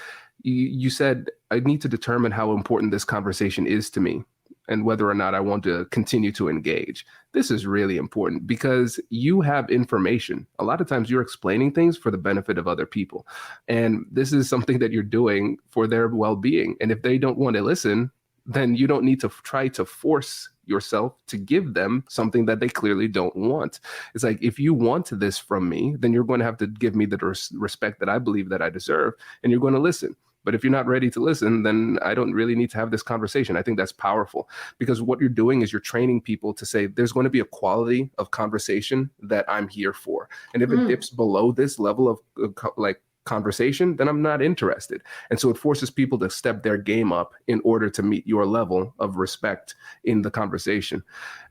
you said, I need to determine how important this conversation is to me and whether or not I want to continue to engage. This is really important because you have information. A lot of times you're explaining things for the benefit of other people. And this is something that you're doing for their well-being. And if they don't want to listen, then you don't need to try to force yourself to give them something that they clearly don't want. It's like, if you want this from me, then you're going to have to give me the respect that I believe that I deserve, and you're going to listen. But if you're not ready to listen, then I don't really need to have this conversation. I think that's powerful because what you're doing is you're training people to say, there's going to be a quality of conversation that I'm here for. And if it dips below this level of conversation, then I'm not interested. And so it forces people to step their game up in order to meet your level of respect in the conversation.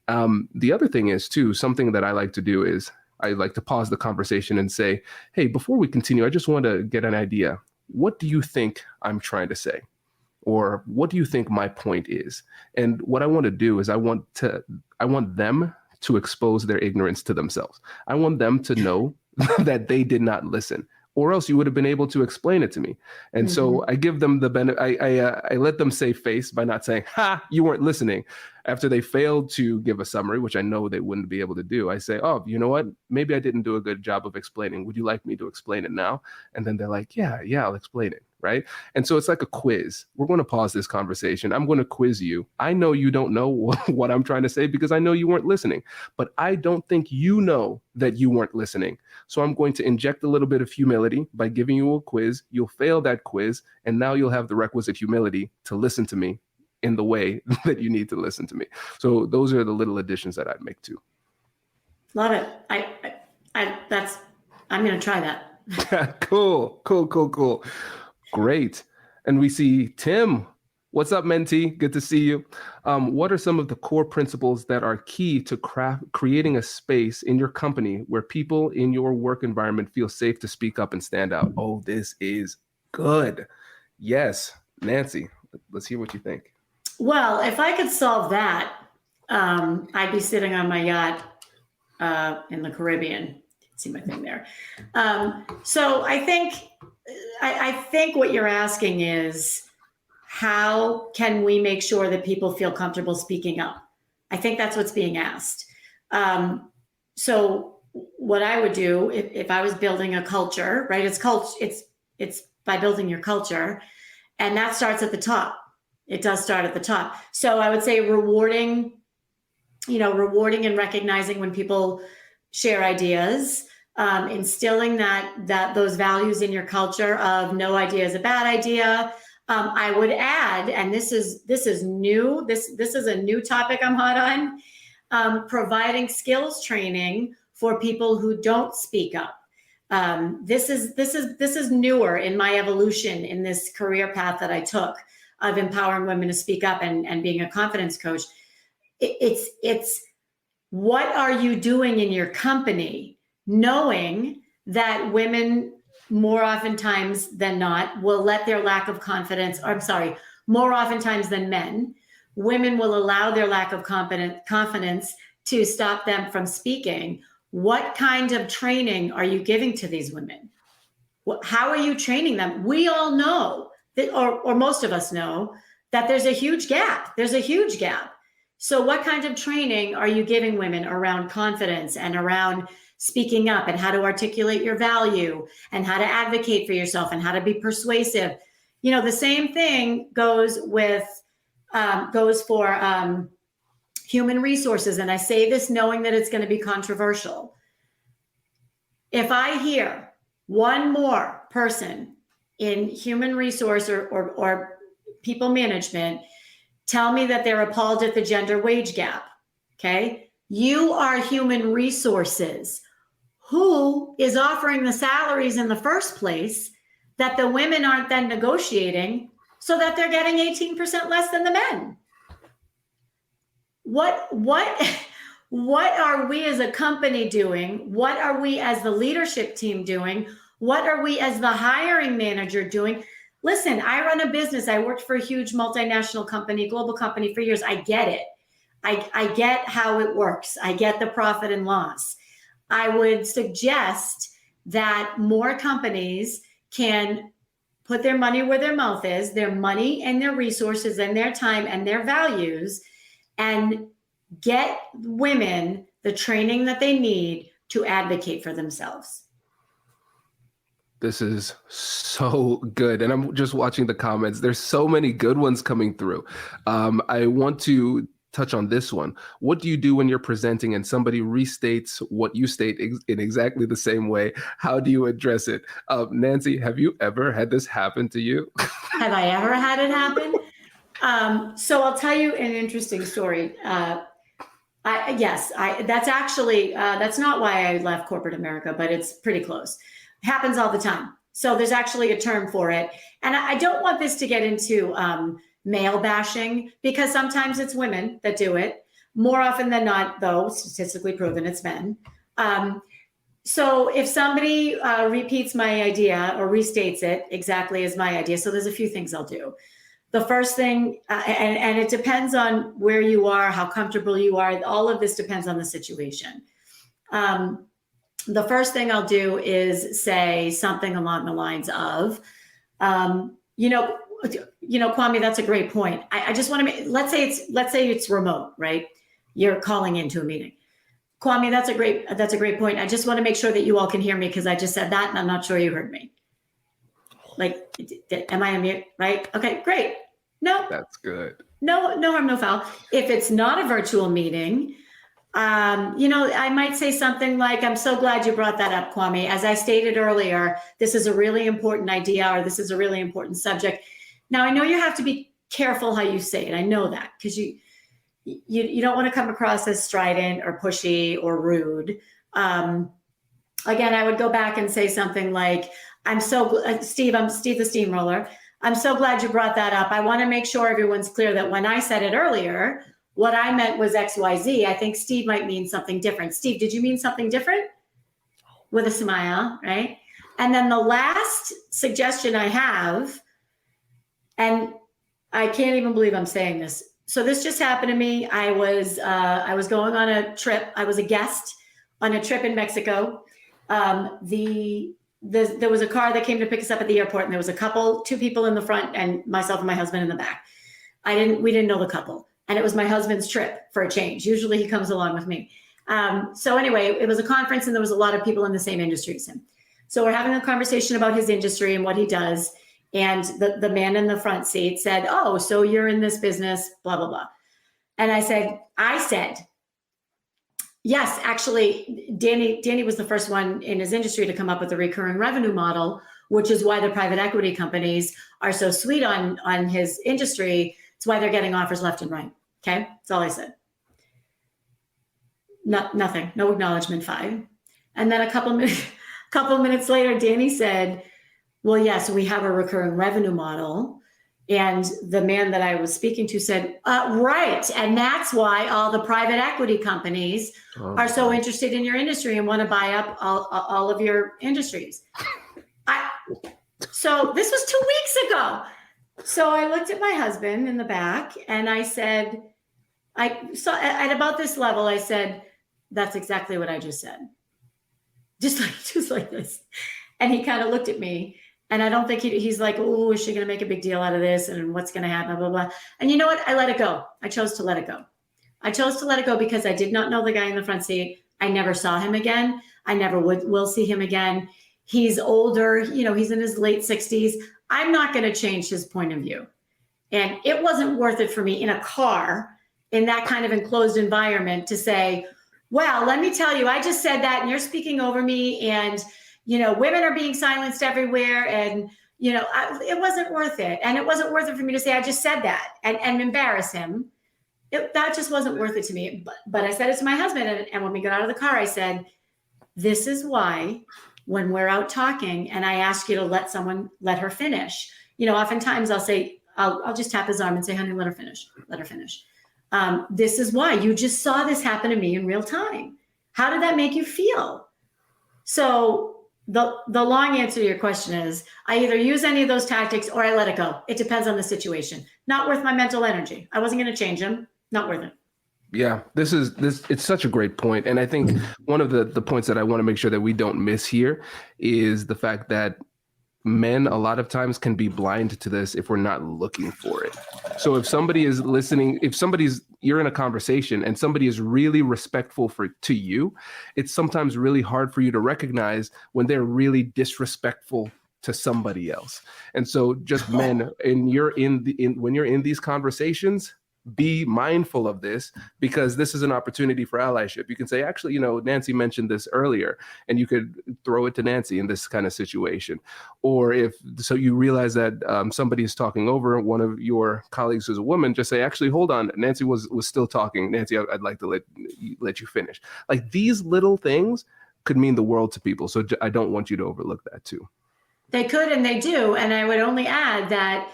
The other thing is too, something that I like to do is I like to pause the conversation and say, hey, before we continue, I just want to get an idea. What do you think I'm trying to say? Or what do you think my point is? And what I want to do is I want them to expose their ignorance to themselves. I want them to know that they did not listen, or else you would have been able to explain it to me. And so I give them the benefit. I let them save face by not saying, ha, you weren't listening. After they failed to give a summary, which I know they wouldn't be able to do, I say, oh, you know what? Maybe I didn't do a good job of explaining. Would you like me to explain it now? And then they're like, yeah, I'll explain it. right? And so it's like a quiz. We're going to pause this conversation. I'm going to quiz you. I know you don't know what I'm trying to say because I know you weren't listening, but I don't think you know that you weren't listening. So I'm going to inject a little bit of humility by giving you a quiz. You'll fail that quiz, and now you'll have the requisite humility to listen to me in the way that you need to listen to me. So those are the little additions that I'd make too. Love it. I'm going to try that. Cool. Great. And we see Tim. What's up, mentee? Good to see you. What are some of the core principles that are key to creating a space in your company where people in your work environment feel safe to speak up and stand out? Oh, this is good. Yes. Nancy, let's hear what you think. Well, if I could solve that, I'd be sitting on my yacht in the Caribbean. See my thing there. So I think what you're asking is, how can we make sure that people feel comfortable speaking up? I think that's what's being asked. So what I would do if I was building a culture, right? It's by building your culture, and that starts at the top. It does start at the top. So I would say rewarding and recognizing when people share ideas, instilling that those values in your culture of no idea is a bad idea. I would add, and this is new. This is a new topic I'm hot on. Providing skills training for people who don't speak up. This is newer in my evolution in this career path that I took of empowering women to speak up and being a confidence coach. It's what are you doing in your company, knowing that women more oftentimes than not will let their lack of confidence, more oftentimes than men, women will allow their lack of confidence to stop them from speaking. What kind of training are you giving to these women? How are you training them? We all know that, or most of us know, that there's a huge gap. So what kind of training are you giving women around confidence and around speaking up and how to articulate your value and how to advocate for yourself and how to be persuasive? The same thing goes for human resources. And I say this knowing that it's going to be controversial. If I hear one more person in human resource or people management tell me that they're appalled at the gender wage gap, okay? You are human resources. Who is offering the salaries in the first place that the women aren't then negotiating so that they're getting 18% less than the men? What are we as a company doing? What are we as the leadership team doing? What are we as the hiring manager doing? Listen, I run a business. I worked for a huge multinational company, global company for years. I get it. I get how it works. I get the profit and loss. I would suggest that more companies can put their money where their mouth is, their money and their resources and their time and their values, and get women the training that they need to advocate for themselves. This is so good. And I'm just watching the comments. There's so many good ones coming through. I want to touch on this one. What do you do when you're presenting and somebody restates what you state in exactly the same way? How do you address it? Nancy, have you ever had this happen to you? Have I ever had it happen? So I'll tell you an interesting story. That's not why I left corporate America, but it's pretty close. Happens all the time. So there's actually a term for it. And I don't want this to get into male bashing, because sometimes it's women that do it. More often than not, though, statistically proven, it's men. So if somebody repeats my idea or restates it exactly as my idea, so there's a few things I'll do. The first thing, and it depends on where you are, how comfortable you are. All of this depends on the situation. The first thing I'll do is say something along the lines of, Kwame, that's a great point. I just want to let's say it's remote, right? You're calling into a meeting. Kwame, that's a great point. I just want to make sure that you all can hear me because I just said that and I'm not sure you heard me. like, am I on mute? Right? Okay, great. No, That's good. no harm, no foul. If it's not a virtual meeting, I might say something like, I'm so glad you brought that up, Kwame. As I stated earlier, this is a really important idea, or this is a really important subject. Now, I know you have to be careful how you say it. I know that, because you don't want to come across as strident or pushy or rude. Again, I would go back and say something like, Steve the Steamroller. I'm so glad you brought that up. I want to make sure everyone's clear that when I said it earlier, what I meant was XYZ. I think Steve might mean something different. Steve, did you mean something different? With a smile, right? And then the last suggestion I have, and I can't even believe I'm saying this. So this just happened to me. I was going on a trip. I was a guest on a trip in Mexico. There was a car that came to pick us up at the airport, and there was two people in the front, and myself and my husband in the back. We didn't know the couple, and it was my husband's trip for a change. Usually he comes along with me. So anyway, it was a conference, and there was a lot of people in the same industry as him. So we're having a conversation about his industry and what he does. And the man in the front seat said, "Oh, so you're in this business, blah, blah, blah." And I said, yes, actually, Danny was the first one in his industry to come up with the recurring revenue model, which is why the private equity companies are so sweet on his industry. It's why they're getting offers left and right. Okay, that's all I said. Nothing, no acknowledgement, fine. And then a couple minutes later, Danny said, "Well, yes, we have a recurring revenue model." And the man that I was speaking to said, "Right. And that's why all the private equity companies are so interested in your industry and want to buy up all of your industries." So this was 2 weeks ago. So I looked at my husband in the back and I said, at about this level, I said, "That's exactly what I just said." Just like this. And he kind of looked at me. And I don't think he's like, "Oh, is she going to make a big deal out of this? And what's going to happen, blah, blah." And you know what? I let it go. I chose to let it go. I chose to let it go because I did not know the guy in the front seat. I never saw him again. I never will see him again. He's older. He's in his late 60s. I'm not going to change his point of view. And it wasn't worth it for me in a car, in that kind of enclosed environment, to say, "Well, let me tell you, I just said that and you're speaking over me, and women are being silenced everywhere." And, it wasn't worth it. And it wasn't worth it for me to say, "I just said that," and embarrass him. That just wasn't worth it to me. But I said it to my husband. And when we got out of the car, I said, "This is why when we're out talking and I ask you to let her finish, oftentimes I'll say, I'll just tap his arm and say, 'Honey, let her finish. Let her finish.' This is why you just saw this happen to me in real time. How did that make you feel?" So the long answer to your question is, I either use any of those tactics or I let it go. It depends on the situation. Not worth my mental energy. I wasn't going to change him. Not worth it. Yeah, it's such a great point. And I think one of the points that I want to make sure that we don't miss here is the fact that men a lot of times can be blind to this if we're not looking for it. So if somebody is listening, you're in a conversation and somebody is really respectful to you, it's sometimes really hard for you to recognize when they're really disrespectful to somebody else. And so just men, when you're in these conversations, be mindful of this, because this is an opportunity for allyship. You can say, actually, Nancy mentioned this earlier, and you could throw it to Nancy in this kind of situation. Or if you realize that somebody is talking over one of your colleagues who's a woman, just say, "Actually, hold on, Nancy was still talking. Nancy, I'd like to let you finish." Like, these little things could mean the world to people. So I don't want you to overlook that too. They could, and they do. And I would only add that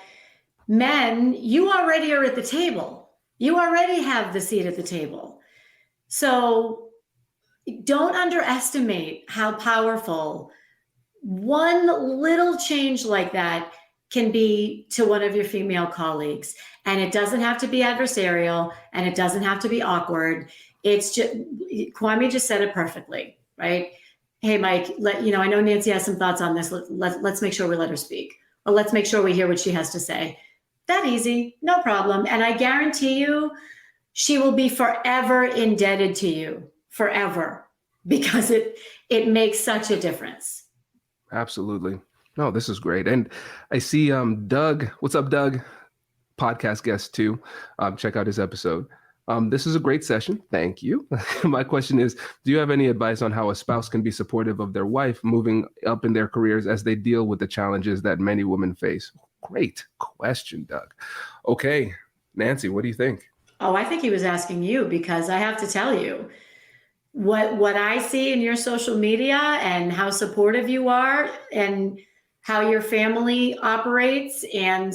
men, you already are at the table. You already have the seat at the table. So don't underestimate how powerful one little change like that can be to one of your female colleagues. And it doesn't have to be adversarial, and it doesn't have to be awkward. It's just, Kwame just said it perfectly, right? "Hey, Mike, I know Nancy has some thoughts on this. Let's make sure we let her speak, or let's make sure we hear what she has to say." That easy, no problem. And I guarantee you, she will be forever indebted to you, forever, because it makes such a difference. Absolutely. No, this is great. And I see Doug. What's up, Doug? Podcast guest too. Check out his episode. This is a great session. Thank you. My question is, do you have any advice on how a spouse can be supportive of their wife moving up in their careers as they deal with the challenges that many women face? Great question, Doug. Okay, Nancy, what do you think? Oh, I think he was asking you, because I have to tell you, what I see in your social media and how supportive you are and how your family operates, and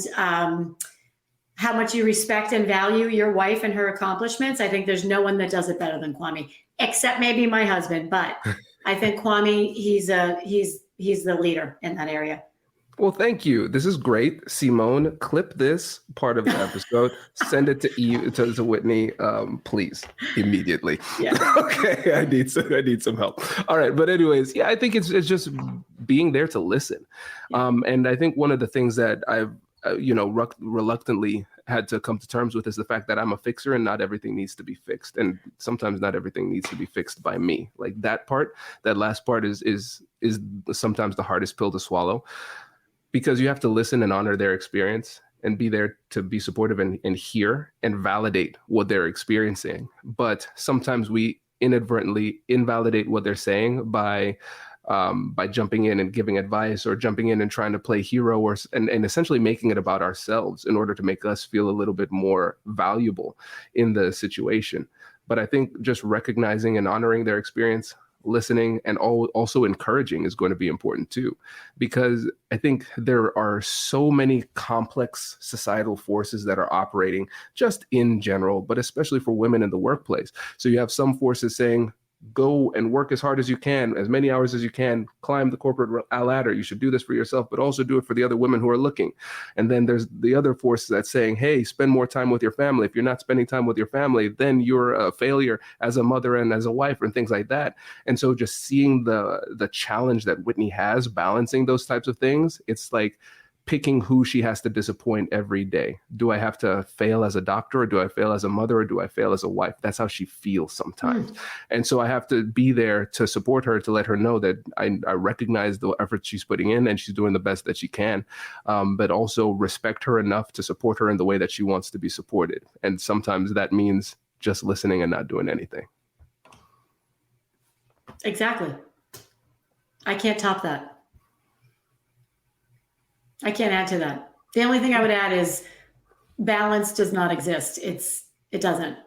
how much you respect and value your wife and her accomplishments. I think there's no one that does it better than Kwame, except maybe my husband. But I think Kwame, he's the leader in that area. Well, thank you. This is great. Simone, clip this part of the episode, send it to Whitney, please, immediately. Yeah. Okay, I need some help. All right, but anyways, yeah, I think it's just being there to listen. And I think one of the things that I've reluctantly had to come to terms with is the fact that I'm a fixer and not everything needs to be fixed. And sometimes not everything needs to be fixed by me. Like that last part is sometimes the hardest pill to swallow, because you have to listen and honor their experience and be there to be supportive and hear and validate what they're experiencing. But sometimes we inadvertently invalidate what they're saying by jumping in and giving advice, or jumping in and trying to play hero, and essentially making it about ourselves in order to make us feel a little bit more valuable in the situation. But I think just recognizing and honoring their experience, listening, and also encouraging is going to be important too, because I think there are so many complex societal forces that are operating just in general, but especially for women in the workplace. So you have some forces saying, go and work as hard as you can, as many hours as you can, climb the corporate ladder. You should do this for yourself, but also do it for the other women who are looking. And then there's the other force that's saying, hey, spend more time with your family. If you're not spending time with your family, then you're a failure as a mother and as a wife, and things like that. And so just seeing the challenge that Whitney has balancing those types of things, it's like picking who she has to disappoint every day. Do I have to fail as a doctor, or do I fail as a mother, or do I fail as a wife? That's how she feels sometimes. And so I have to be there to support her, to let her know that I recognize the effort she's putting in and she's doing the best that she can, but also respect her enough to support her in the way that she wants to be supported. And sometimes that means just listening and not doing anything. Exactly. I can't top that. I can't add to that. The only thing I would add is balance does not exist. It doesn't.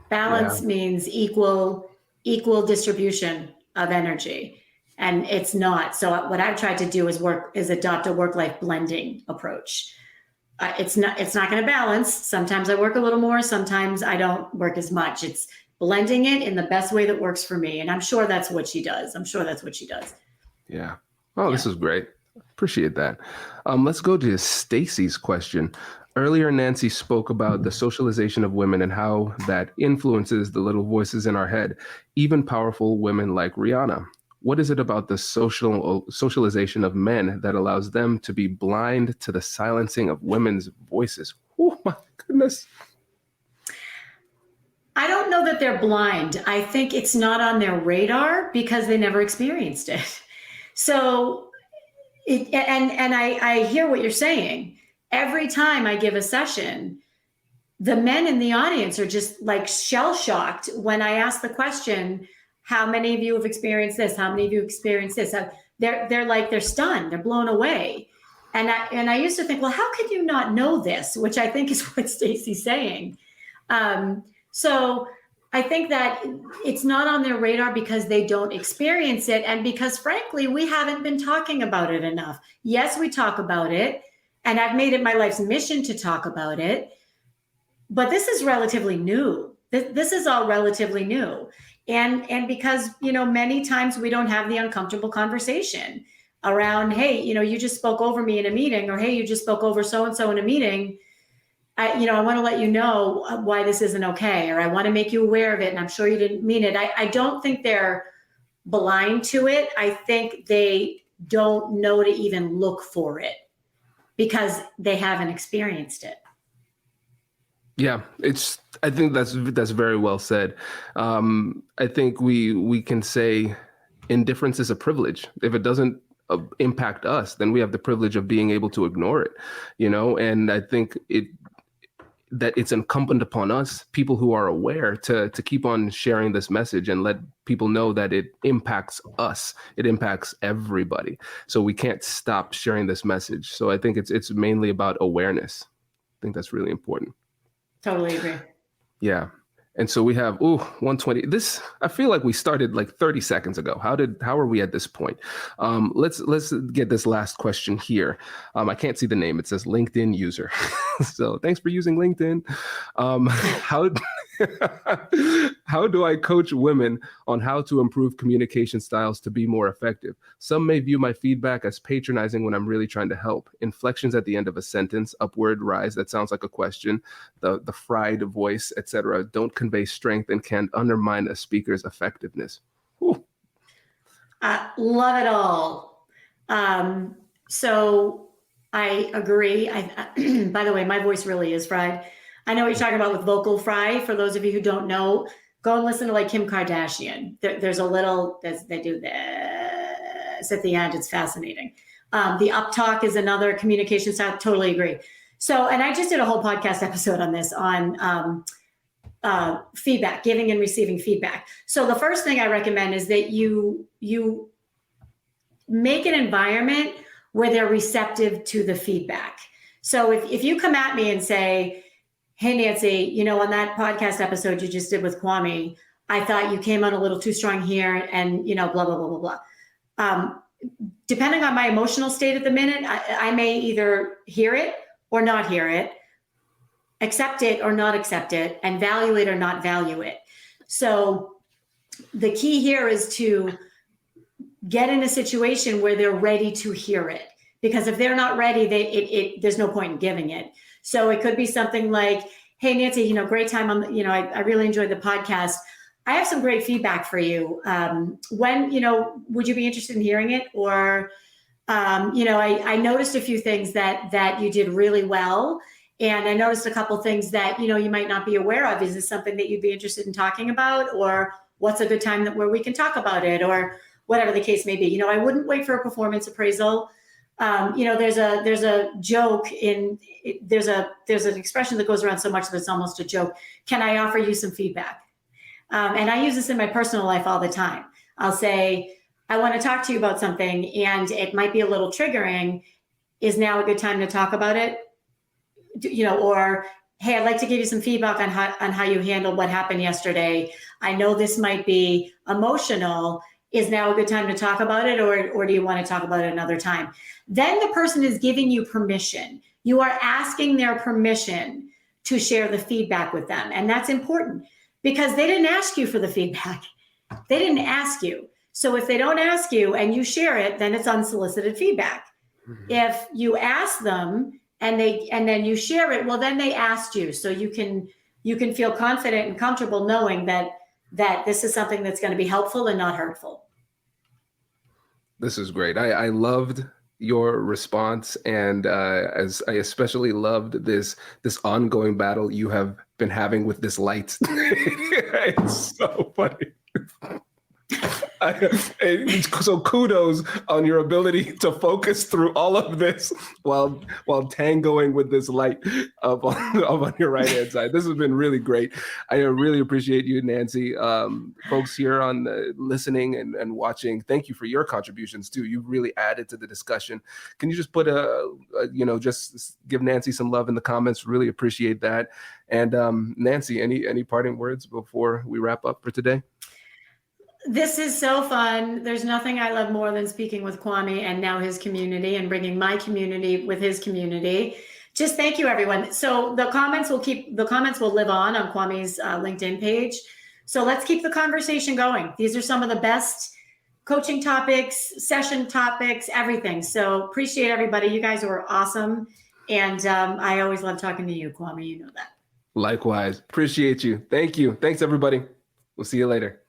Balance means equal distribution of energy, and it's not. So what I've tried to do is adopt a work-life blending approach. It's not going to balance. Sometimes I work a little more. Sometimes I don't work as much. It's blending it in the best way that works for me, and I'm sure that's what she does. Yeah. Oh, this is great. Appreciate that. Let's go to Stacy's question. Earlier, Nancy spoke about the socialization of women and how that influences the little voices in our head, even powerful women like Rihanna. What is it about the socialization of men that allows them to be blind to the silencing of women's voices? Oh, my goodness. I don't know that they're blind. I think it's not on their radar because they never experienced it. So I hear what you're saying. Every time I give a session, the men in the audience are just like shell-shocked when I ask the question, how many of you have experienced this? How many of you experienced this? They're stunned. They're blown away. And I used to think, well, how could you not know this? Which I think is what Stacy's saying. So I think that it's not on their radar because they don't experience it. And because frankly, we haven't been talking about it enough. Yes, we talk about it. And I've made it my life's mission to talk about it. But this is relatively new. This is all relatively new. And because, many times we don't have the uncomfortable conversation around, hey, you just spoke over me in a meeting, or, hey, you just spoke over so-and-so in a meeting. I want to let you know why this isn't okay, or I want to make you aware of it, and I'm sure you didn't mean it. I don't think they're blind to it. I think they don't know to even look for it because they haven't experienced it. Yeah, I think that's very well said. I think we can say indifference is a privilege. If it doesn't impact us, then we have the privilege of being able to ignore it, and I think that it's incumbent upon us, people who are aware, to keep on sharing this message and let people know that it impacts us. It impacts everybody. So we can't stop sharing this message. So I think it's mainly about awareness. I think that's really important. Totally agree. Yeah. And so we have 120. This, I feel like we started like 30 seconds ago. How are we at this point? Let's get this last question here. I can't see the name. It says LinkedIn user. So thanks for using LinkedIn. How do I coach women on how to improve communication styles to be more effective? Some may view my feedback as patronizing when I'm really trying to help. Inflections at the end of a sentence, upward rise, that sounds like a question, the fried voice, etc., don't convey strength and can undermine a speaker's effectiveness. Love it all. So I agree. By the way, my voice really is fried. I know what you're talking about with vocal fry. For those of you who don't know, go and listen to like Kim Kardashian. There's a little, they do this at the end. It's fascinating. The up talk is another communication style. Totally agree. So, and I just did a whole podcast episode on this, on feedback, giving and receiving feedback. So the first thing I recommend is that you make an environment where they're receptive to the feedback. So if you come at me and say, hey, Nancy, on that podcast episode you just did with Kwame, I thought you came on a little too strong here and, blah, blah, blah, blah, blah. Depending on my emotional state at the minute, I may either hear it or not hear it, accept it or not accept it, and value it or not value it. So the key here is to get in a situation where they're ready to hear it. Because if they're not ready, there's no point in giving it. So it could be something like, hey, Nancy, great time on, I really enjoyed the podcast. I have some great feedback for you. When, would you be interested in hearing it? Or, I noticed a few things that you did really well. And I noticed a couple things that, you might not be aware of. Is this something that you'd be interested in talking about? Or what's a good time where we can talk about it? Or whatever the case may be. I wouldn't wait for a performance appraisal. There's a joke there's an expression that goes around so much that it's almost a joke. Can I offer you some feedback? And I use this in my personal life all the time. I'll say, I want to talk to you about something and it might be a little triggering. Is now a good time to talk about it? Or, hey, I'd like to give you some feedback on how you handled what happened yesterday. I know this might be emotional. Is now a good time to talk about it, or do you want to talk about it another time? Then the person is giving you permission. You are asking their permission to share the feedback with them. And that's important because they didn't ask you for the feedback. They didn't ask you. So if they don't ask you and you share it, then it's unsolicited feedback. Mm-hmm. If you ask them and then you share it, well, then they asked you. So you can feel confident and comfortable knowing that this is something that's going to be helpful and not hurtful. This is great. I loved your response, and as I especially loved this ongoing battle you have been having with this light. It's so funny. So kudos on your ability to focus through all of this while tangoing with this light up on your right hand side. This has been really great. I really appreciate you, Nancy. Folks here on listening and watching, thank you for your contributions too. You've really added to the discussion. Can you just put just give Nancy some love in the comments? Really appreciate that. And Nancy, any parting words before we wrap up for today? This is so fun. There's nothing I love more than speaking with Kwame and now his community and bringing my community with his community. Just thank you, everyone. So the comments will live on Kwame's LinkedIn page. So let's keep the conversation going. These are some of the best coaching topics, session topics, everything. So appreciate everybody. You guys are awesome. And I always love talking to you, Kwame. You know that. Likewise. Appreciate you. Thank you. Thanks, everybody. We'll see you later.